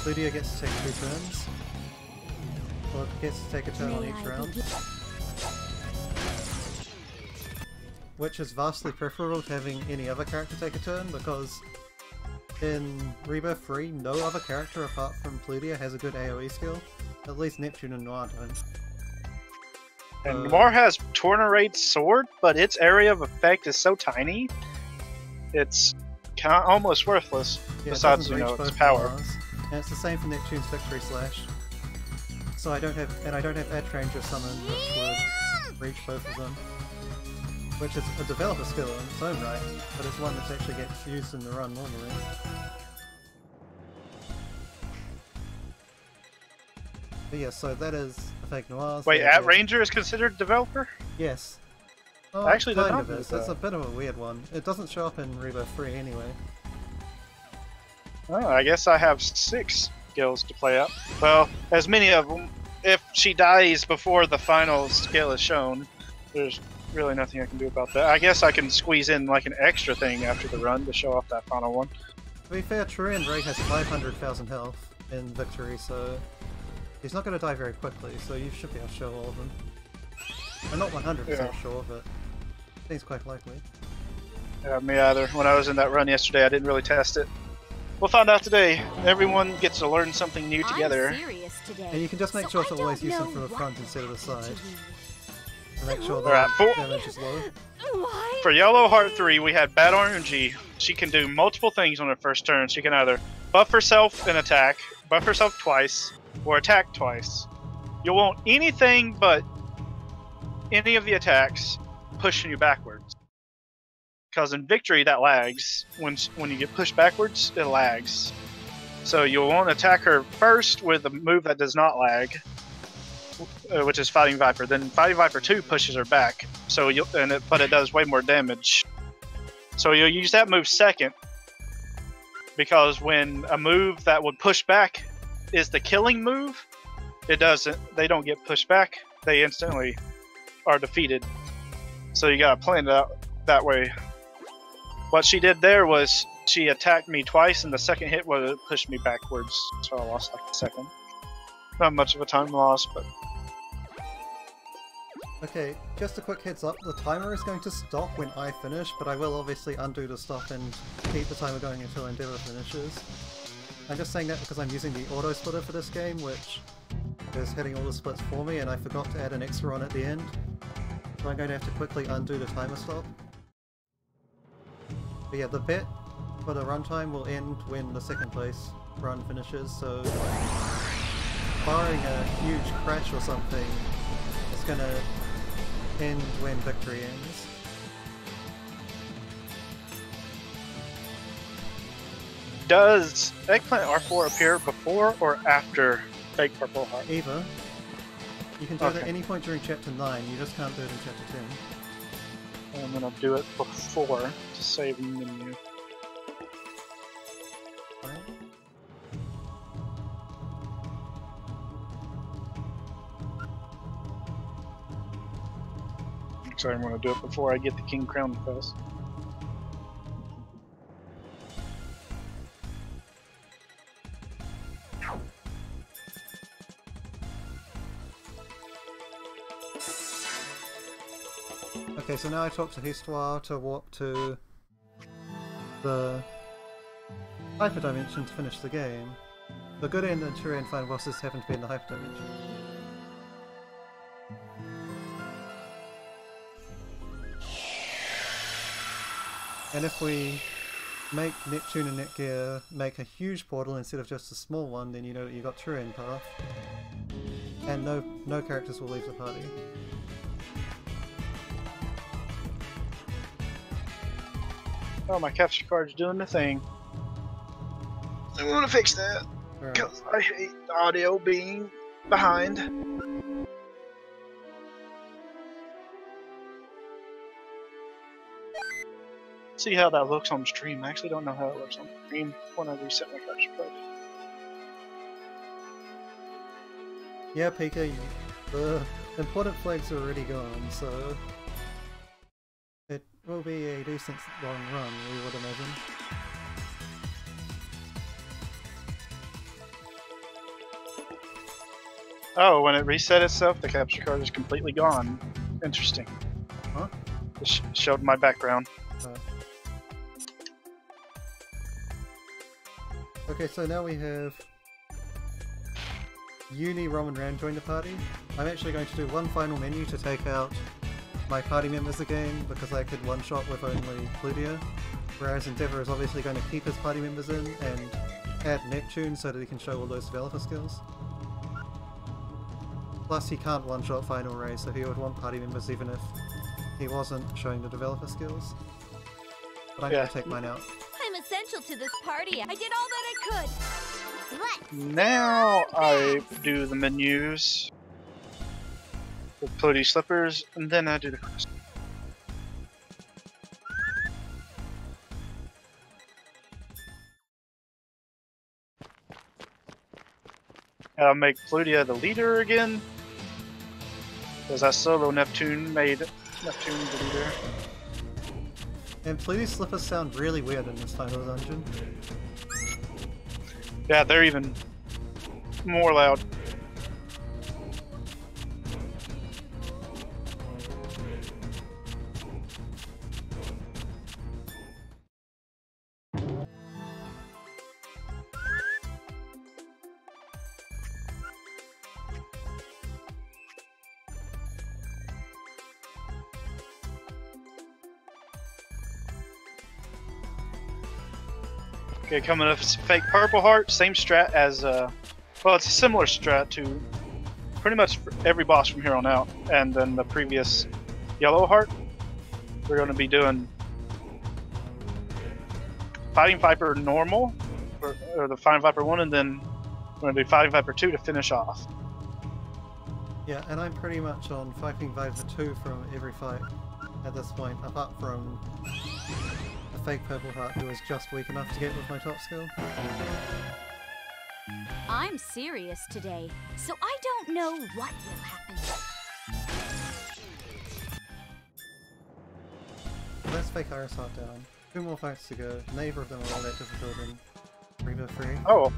B: Plutia gets to take 2 turns, or gets to take a turn on
E: May
B: each
E: I
B: round.
E: begin?
B: Which is vastly preferable to having any other character take a turn, because in Rebirth 3, no other character apart from Plutia has a good AoE skill. At least Neptune and Noir don't.
A: And Noir has Tornarade's sword, but its area of effect is so tiny, it's almost worthless.
B: Yeah,
A: besides,
B: it
A: you know,
B: both
A: its power.
B: Noirs. And it's the same for Neptune's Victory Slash. So I don't have Edge Ranger Summon, which would reach both of them. Which is a developer skill in its own right, but it's one that actually gets used in the run normally. But yeah, so that is the Fake Noirs.
A: Wait, At Ranger is considered developer?
B: Yes. Oh,
A: Actually,
B: kind
A: not
B: of is.
A: that.
B: It's a bit of a weird one. It doesn't show up in Rebirth 3 anyway.
A: Oh, I guess I have 6 skills to play up. Well, as many of them. If she dies before the final skill is shown, there's really nothing I can do about that. I guess I can squeeze in like an extra thing after the run to show off that final one.
B: To be fair, Trian Ray has 500,000 health in Victory, so he's not going to die very quickly, so you should be able to show all of them. I'm not 100% sure, but I think it's quite likely.
A: Yeah, me either. When I was in that run yesterday, I didn't really test it. We'll find out today. Everyone gets to learn something new together.
E: I'm serious today.
B: And you can just make sure to always use them from the front instead of the side. To make sure that
A: Alright,
B: damage is low.
E: Why?
A: For Yellow Heart 3, we had Bad RNG. She can do multiple things on her first turn. She can either buff herself and attack, buff herself twice, or attack twice. You'll want anything but any of the attacks pushing you backwards. Because in Victory, that lags. When you get pushed backwards, it lags. So you'll want to attack her first with a move that does not lag, which is Fighting Viper. Then Fighting Viper 2 pushes her back, so but it does way more damage. So you'll use that move second, because when a move that would push back is the killing move, it doesn't. They don't get pushed back. They instantly are defeated. So you gotta plan it out that way. What she did there was she attacked me twice, and the second hit would have pushed me backwards, so I lost like a second. Not much of a time loss, but...
B: Okay, just a quick heads up, the timer is going to stop when I finish, but I will obviously undo the stop and keep the timer going until Endeavour finishes. I'm just saying that because I'm using the auto splitter for this game, which is hitting all the splits for me, and I forgot to add an extra on at the end. So I'm going to have to quickly undo the timer stop. But yeah, the bet for the runtime will end when the second place run finishes, so barring a huge crash or something, it's gonna end when victory ends.
A: Does Eggplant R4 appear before or after Fake Purple Heart?
B: Either. You can do it at any point during Chapter 9, you just can't do it in Chapter 10.
A: I'm gonna do it before to save the menu.
B: Right.
A: Sorry, I'm gonna do it before I get the King Crown first.
B: Okay, so now I talk to Histoire to warp to the Hyperdimension to finish the game. The good end and true end final bosses happen to be in the Hyperdimension. And if we make Neptune and Netgear make a huge portal instead of just a small one, then you know that you got true end path. And no characters will leave the party.
A: Oh, my capture card's doing the thing. I want to fix that because I hate the audio being behind. See how that looks on stream. I actually don't know how it looks on stream when I reset my capture card.
B: Yeah, Pika, the important flags are already gone, so it will be a decent long run, we would imagine.
A: Oh, when it reset itself, the capture card is completely gone. Interesting.
B: Huh?
A: It showed my background.
B: Okay, so now we have Uni, Rom and Ram join the party. I'm actually going to do one final menu to take out my party members again, because I could one-shot with only Plutia, whereas Endeavour is obviously going to keep his party members in and add Neptune so that he can show all those developer skills. Plus he can't one-shot Final Ray, so he would want party members even if he wasn't showing the developer skills. But I'm going to take mine out.
E: I'm essential to this party. I did all that I could.
F: What?
A: Now I do the menus with Pluty Slippers, and then I do the quest. I'll make Plutia the leader again, because that solo Neptune made Neptune the leader.
B: And Pluty Slippers sound really weird in this final dungeon.
A: Yeah, they're even more loud. Okay, coming up is Fake Purple Heart, same strat as, well, it's a similar strat to pretty much every boss from here on out, and then the previous Yellow Heart. We're going to be doing Fighting Viper normal, or the Fighting Viper 1, and then we're going to do Fighting Viper 2 to finish off.
B: Yeah, and I'm pretty much on Fighting Viper 2 from every fight at this point, apart from a Fake Purple Heart who is just weak enough to get with my top skill.
E: I'm serious today, so I don't know what will happen.
B: that's fake Iris Heart down. 2 more fights to go. Neither of them are all that difficult in Reaver 3.
A: Oh,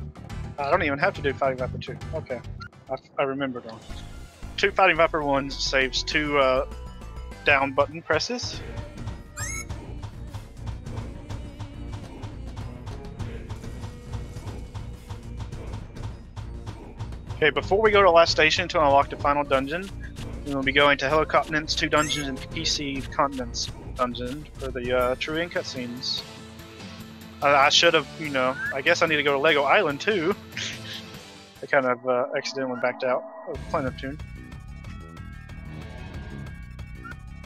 A: I don't even have to do Fighting Viper 2. Okay, I remembered wrong. 2 Fighting Viper 1 saves 2 down button presses. Okay, before we go to last station to unlock the final dungeon, we will be going to Hello Continents 2 dungeons and PC Continents dungeon for the True End cutscenes. I should have, you know, I guess I need to go to Lego Island too. I kind of accidentally backed out of Planet Neptune.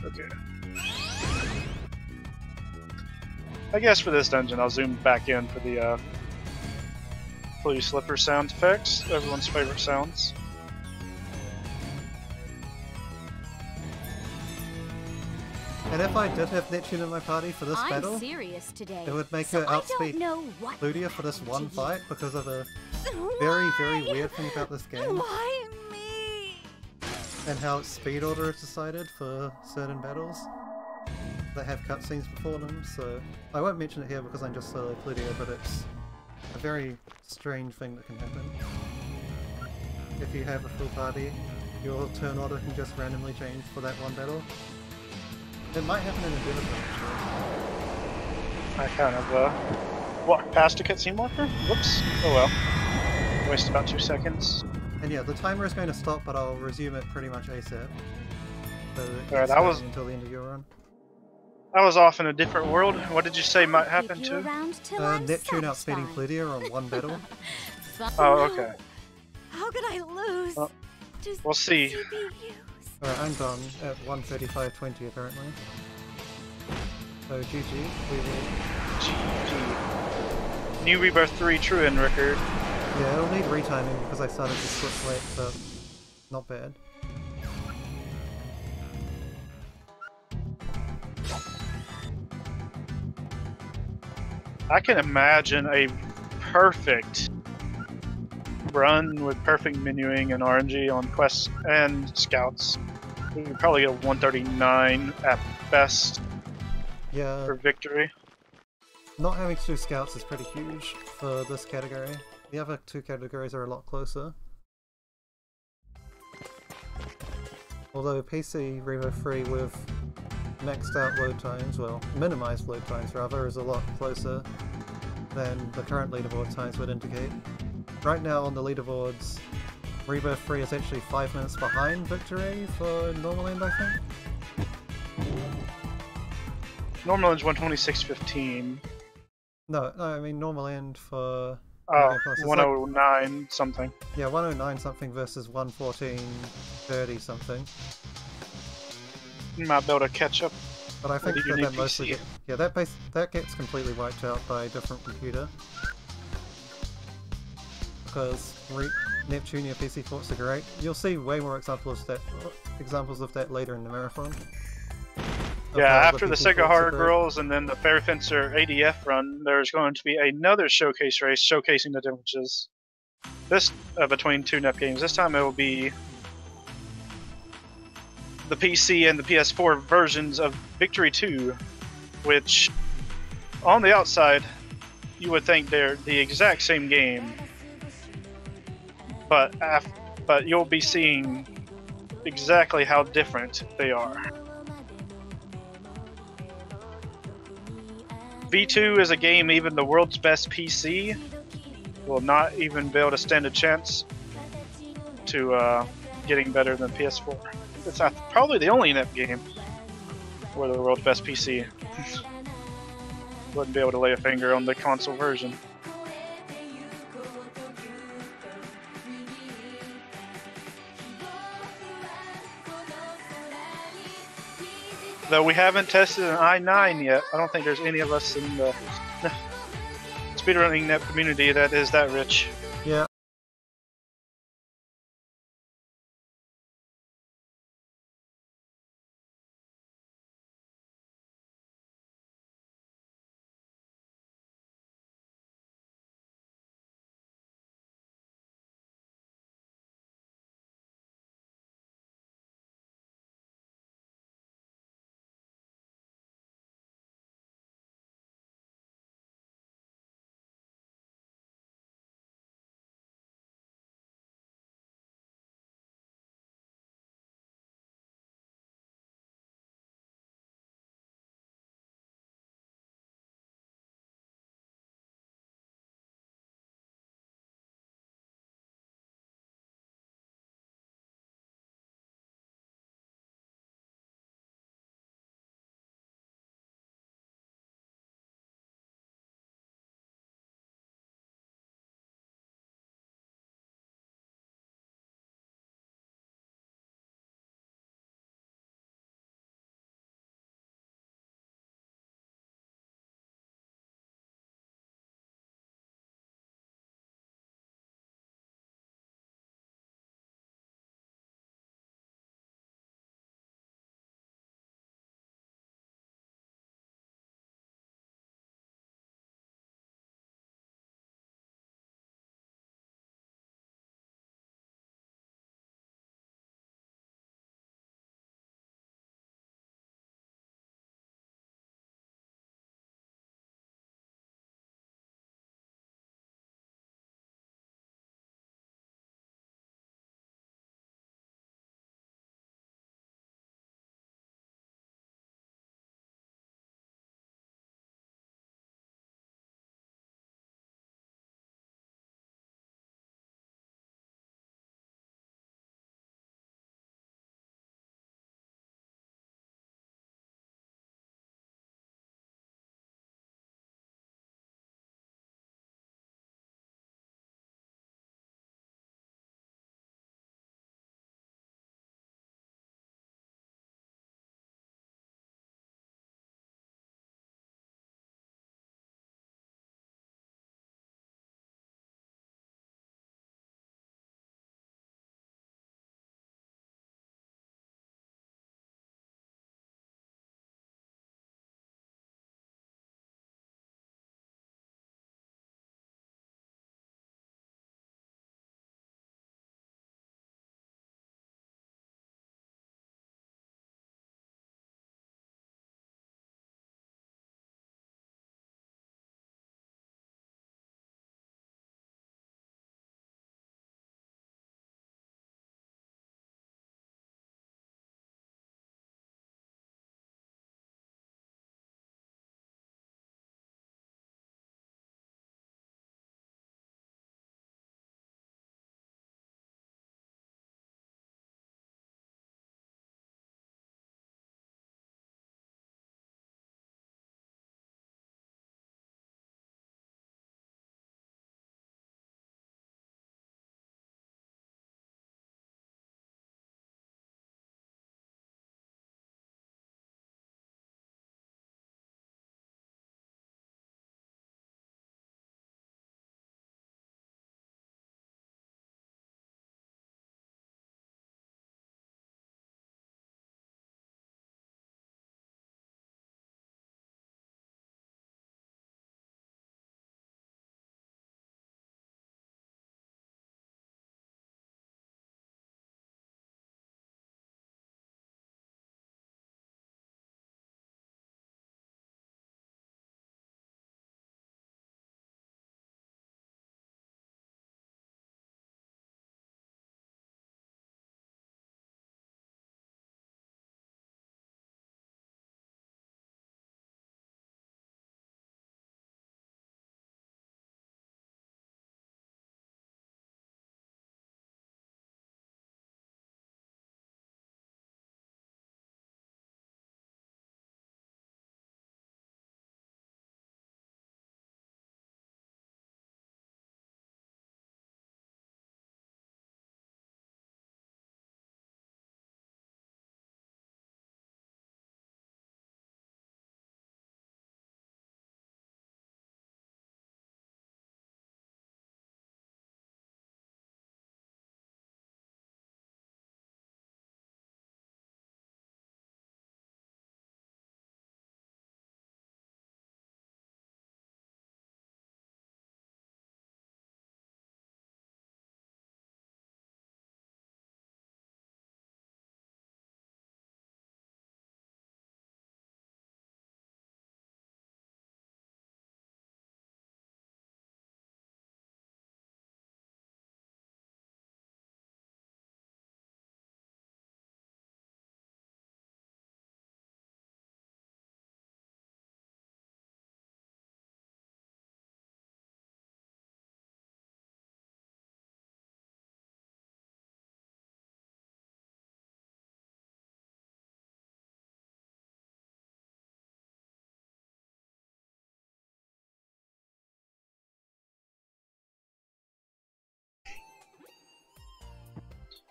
A: Okay. I guess for this dungeon I'll zoom back in for the Blue Slipper sound effects, everyone's favorite sounds.
B: And if I did have Neptune in my party for this
E: I'm
B: battle,
E: serious today.
B: it would make
E: so
B: her outspeed
E: I don't know what
B: Ludia for this one fight because of a
F: Why?
B: very weird thing about this game
F: Why me?
B: and how its speed order is decided for certain battles that have cutscenes before them, so I won't mention it here because I'm just solo Ludia, but it's a very strange thing that can happen. If you have a full party, your turn order can just randomly change for that one battle. It might happen in a different actually.
A: I kind of walked past a cutscene marker. Whoops. Oh well. Wasted about 2 seconds.
B: And yeah, the timer is going to stop, but I'll resume it pretty much ASAP. So it
A: Alright,
B: keeps
A: I was-
B: going until the end of your run.
A: I was off in a different world. What did you say might
E: keep
A: happen
E: you
A: too?
E: around till I'm
B: Neptune outspeeding
E: satisfied.
B: Plutia on one battle.
A: Oh, okay.
F: How could I lose?
A: Well,
F: to
A: we'll see.
F: CPUs?
B: Alright, I'm done at 1:35:20 apparently. So GG, we will...
A: GG. New Rebirth 3 True End record.
B: Yeah, it'll need retiming because I started to switch late, but not bad.
A: I can imagine a perfect run with perfect menuing and RNG on quests and scouts. We could probably get 139 at best
B: Yeah,
A: for victory.
B: not having to do scouts is pretty huge for this category. The other 2 categories are a lot closer. Although PC Revo 3 with maxed out load times, well, minimized load times rather, is a lot closer than the current leaderboard times would indicate. Right now on the leaderboards, Rebirth 3 is actually 5 minutes behind Victory for Normal End, I think.
A: Normal is 126.15.
B: No, I mean Normal End for...
A: Oh,
B: Mega Plus. It's
A: 109 something.
B: Yeah, 109 something versus 114.30 something.
A: You might be able to catch up.
B: But I think
A: With the
B: that
A: unique
B: mostly
A: PC.
B: yeah, that gets completely wiped out by a different computer. Because Neptunia PC ports are great. You'll see way more examples of that later in the marathon. Of
A: Yeah,
B: how
A: after the
B: PC
A: Sega
B: ports are
A: Hard
B: great.
A: Girls and then the Fairy Fencer ADF run, there's going to be another showcase race showcasing the differences. This between 2 NEP games. This time it will be the PC and the PS4 versions of Victory 2, which on the outside you would think they're the exact same game, but you'll be seeing exactly how different they are. V2 is a game even the world's best PC will not even be able to stand a chance to getting better than PS4. It's probably the only NEP game where the world's best PC wouldn't be able to lay a finger on the console version. Though we haven't tested an i9 yet, I don't think there's any of us in the speedrunning NEP community that is that rich.
B: Yeah,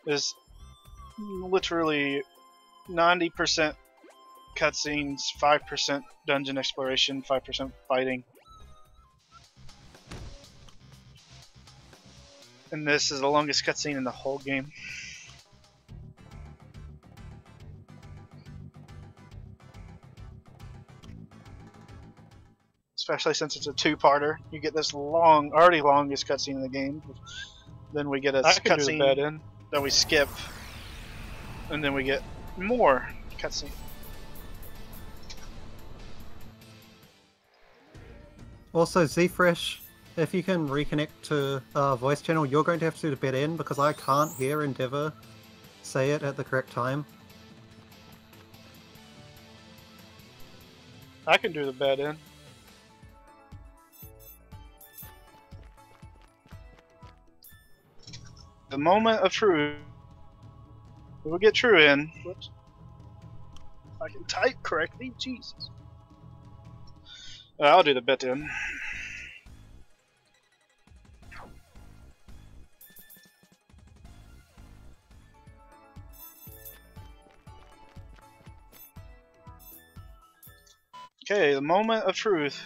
A: is literally 90% cutscenes, 5% dungeon exploration, 5% fighting. And this is the longest cutscene in the whole game. Especially since it's a two-parter. You get this long, already longest cutscene in the game. Then we get a cutscene that we skip. And then we get more cutscene.
B: Also, Zfresh, if you can reconnect to voice channel, you're going to have to do the bed in because I can't hear Endeavor say it at the correct time.
A: I can do the bed in. The moment of truth. We'll get true in. Whoops. I can type correctly. Jesus. I'll do the bit in. Okay, the moment of truth.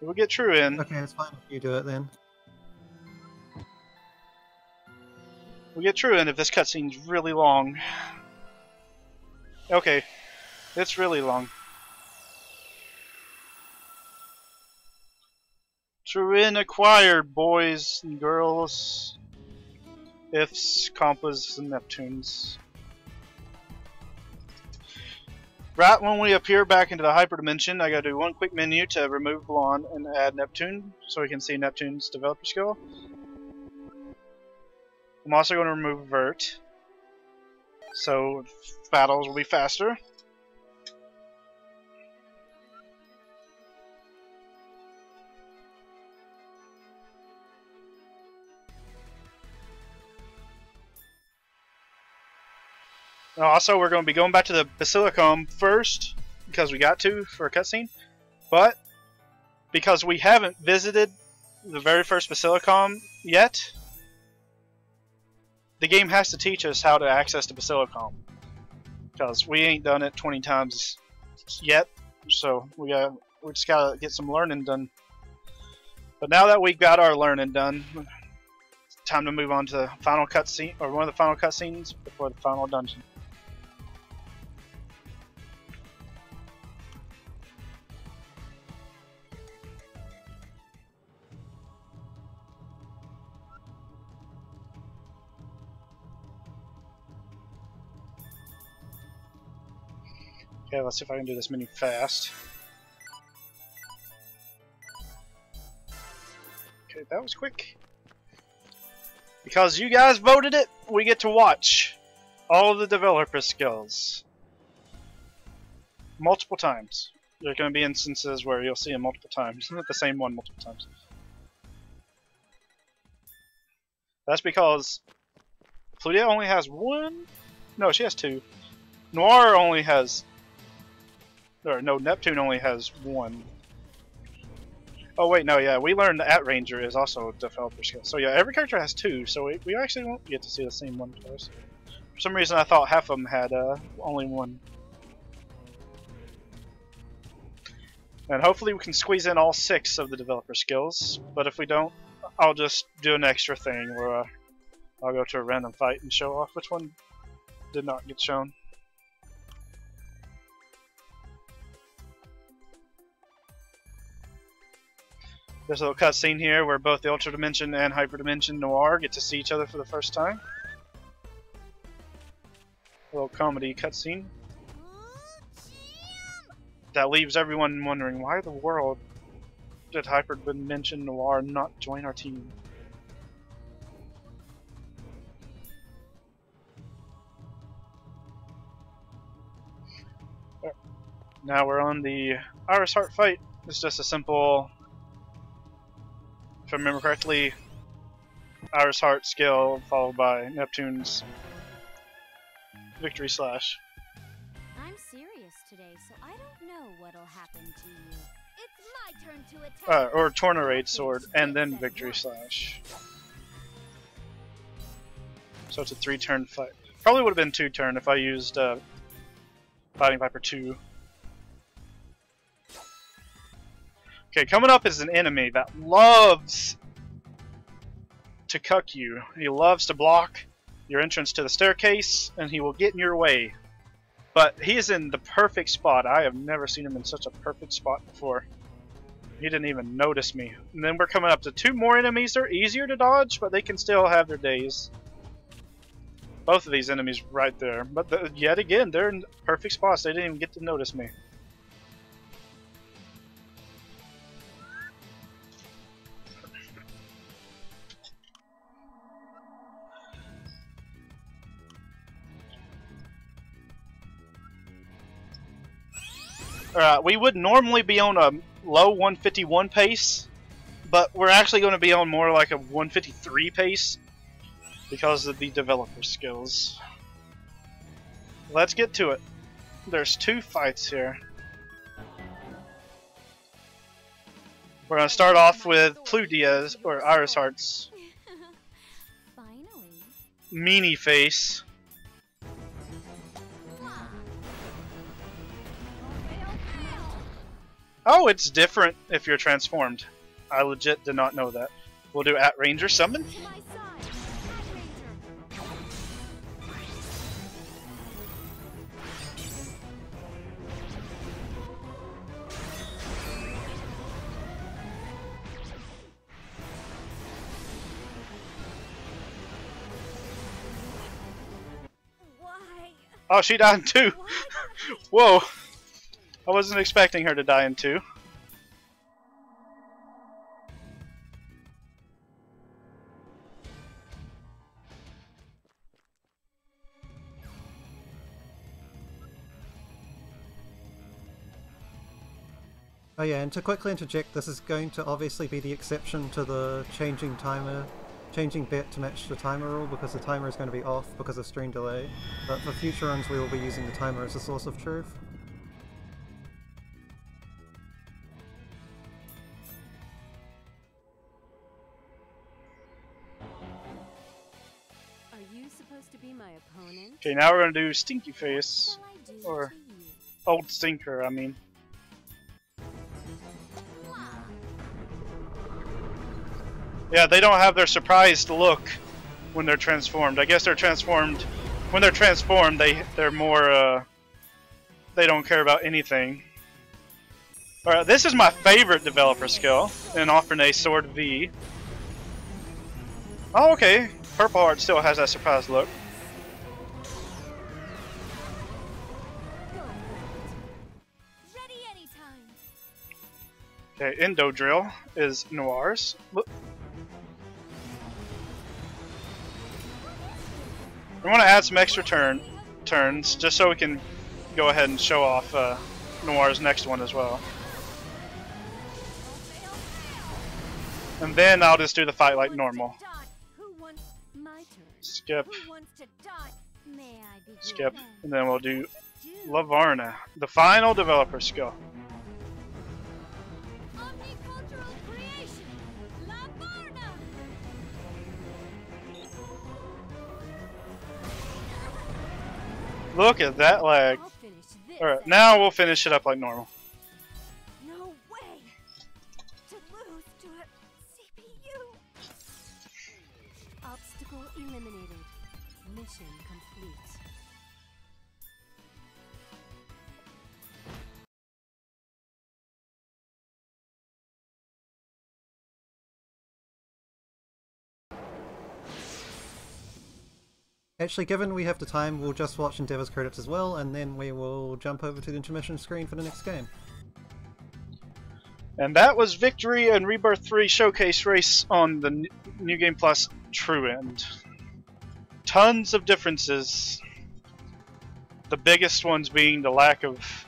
A: We'll get true in.
B: Okay, it's fine if you do it then.
A: We'll get true in if this cutscene's really long. Okay, it's really long. Turin acquired, boys and girls. Ifs, compas, and Neptunes. Right when we appear back into the Hyperdimension, I gotta do one quick menu to remove Blonde and add Neptune, so we can see Neptune's developer skill. I'm also going to remove Vert, so battles will be faster. Also, we're going to be going back to the Basilicom first, because we got to for a cutscene, but because we haven't visited the very first Basilicom yet, the game has to teach us how to access the Basilicom, because we ain't done it 20 times yet, so we just gotta get some learning done. But now that we got our learning done, it's time to move on to the final cutscene, or one of the final cutscenes before the final dungeon. Okay, let's see if I can do this menu fast. Okay, that was quick. Because you guys voted it, we get to watch all of the developer skills. Multiple times. There are going to be instances where you'll see them multiple times, not the same one multiple times. That's because Plutia only has one? No, she has two. Noir only has... Or no, Neptune only has one. Oh wait, no, yeah, we learned that Ranger is also a developer skill. So yeah, every character has two, so we actually won't get to see the same one twice. For some reason I thought half of them had only one. And hopefully we can squeeze in all 6 of the developer skills, but if we don't, I'll just do an extra thing where I'll go to a random fight and show off which one did not get shown. There's a little cutscene here where both the Ultra Dimension and Hyperdimension Noir get to see each other for the first time. A little comedy cutscene. That leaves everyone wondering, why in the world did Hyperdimension Noir not join our team? Now we're on the Iris Heart fight. It's just a simple... If I remember correctly, Iris Heart skill followed by Neptune's Victory Slash.
E: I'm serious today, so I don't know what'll happen to you.
F: It's my turn to attack.
A: Or Tornarade Sword and then Victory Slash. So it's a 3-turn fight. Probably would have been 2-turn if I used Fighting Viper 2. Okay, coming up is an enemy that loves to cuck you. He loves to block your entrance to the staircase, and he will get in your way. But he is in the perfect spot. I have never seen him in such a perfect spot before. He didn't even notice me. And then we're coming up to 2 more enemies. They're easier to dodge, but they can still have their days. Both of these enemies right there. But yet again, they're in perfect spots. They didn't even get to notice me. Alright, we would normally be on a low 151 pace, but we're actually going to be on more like a 153 pace because of the developer skills. Let's get to it. There's 2 fights here. We're going to start off with Pludia's, or Iris Heart's,
F: Finally.
A: meanie face. Oh, it's different if you're transformed. I legit did not know that. We'll do at Ranger Summon.
F: To my side. At Ranger. Why?
A: Oh, she died in 2. Whoa. I wasn't expecting her to die in 2.
B: Oh yeah, and to quickly interject, this is going to obviously be the exception to the changing bet to match the timer rule, because the timer is going to be off because of stream delay. But for future runs we will be using the timer as a source of truth.
D: Are you supposed to be my opponent?
A: Okay, now we're going to do Stinky Face.
F: Shall I do
A: Or
F: to you?
A: Old Stinker, I mean. Yeah, they don't have their surprised look when they're transformed. I guess they're transformed. When they're transformed, they're more. They don't care about anything. All right, this is my favorite developer skill in Offernay Sword V. Oh, okay. Purple Heart still has that surprised look.
F: Ready anytime.
A: Okay, Endo Drill is Noir's. Look. I want to add some extra turns just so we can go ahead and show off Noir's next one as well. And then I'll just do the fight like normal.
F: Who wants my turn?
A: Skip,
F: Who wants to die? May I begin?
A: skip, and then we'll do Lavarna, the final developer skill.
F: Omnicultural creation, Lavarna.
A: Look at that lag.
F: I'll finish this.
A: Alright, now we'll finish it up like normal.
F: No way to lose to a CPU.
D: Obstacle eliminated. Mission complete.
B: Actually, given we have the time, we'll just watch Endeavor's credits as well, and then we will jump over to the intermission screen for the next game.
A: And that was Victory and Rebirth 3 showcase race on the New Game Plus True End. Tons of differences. The biggest ones being the lack of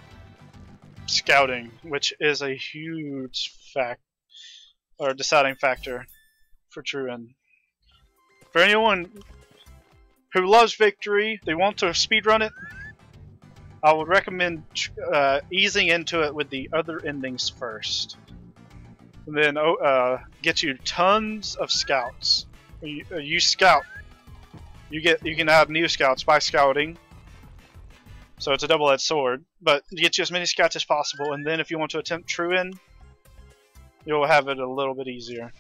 A: scouting, which is a huge deciding factor for True End. For anyone who loves Victory, they want to speedrun it, I would recommend easing into it with the other endings first. And then get you tons of scouts. You scout You can add new scouts by scouting. So it's a double-edged sword, but you get you as many scouts as possible, and then if you want to attempt True-In, you'll have it a little bit easier.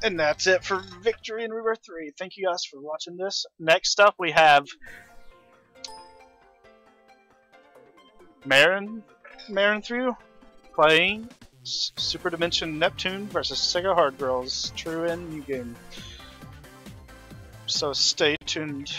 A: And that's it for Victory in Rebirth 3. Thank you guys for watching this. Next up we have Marin through playing Super Dimension Neptune versus Sega Hard Girls. True-In new game. So stay tuned.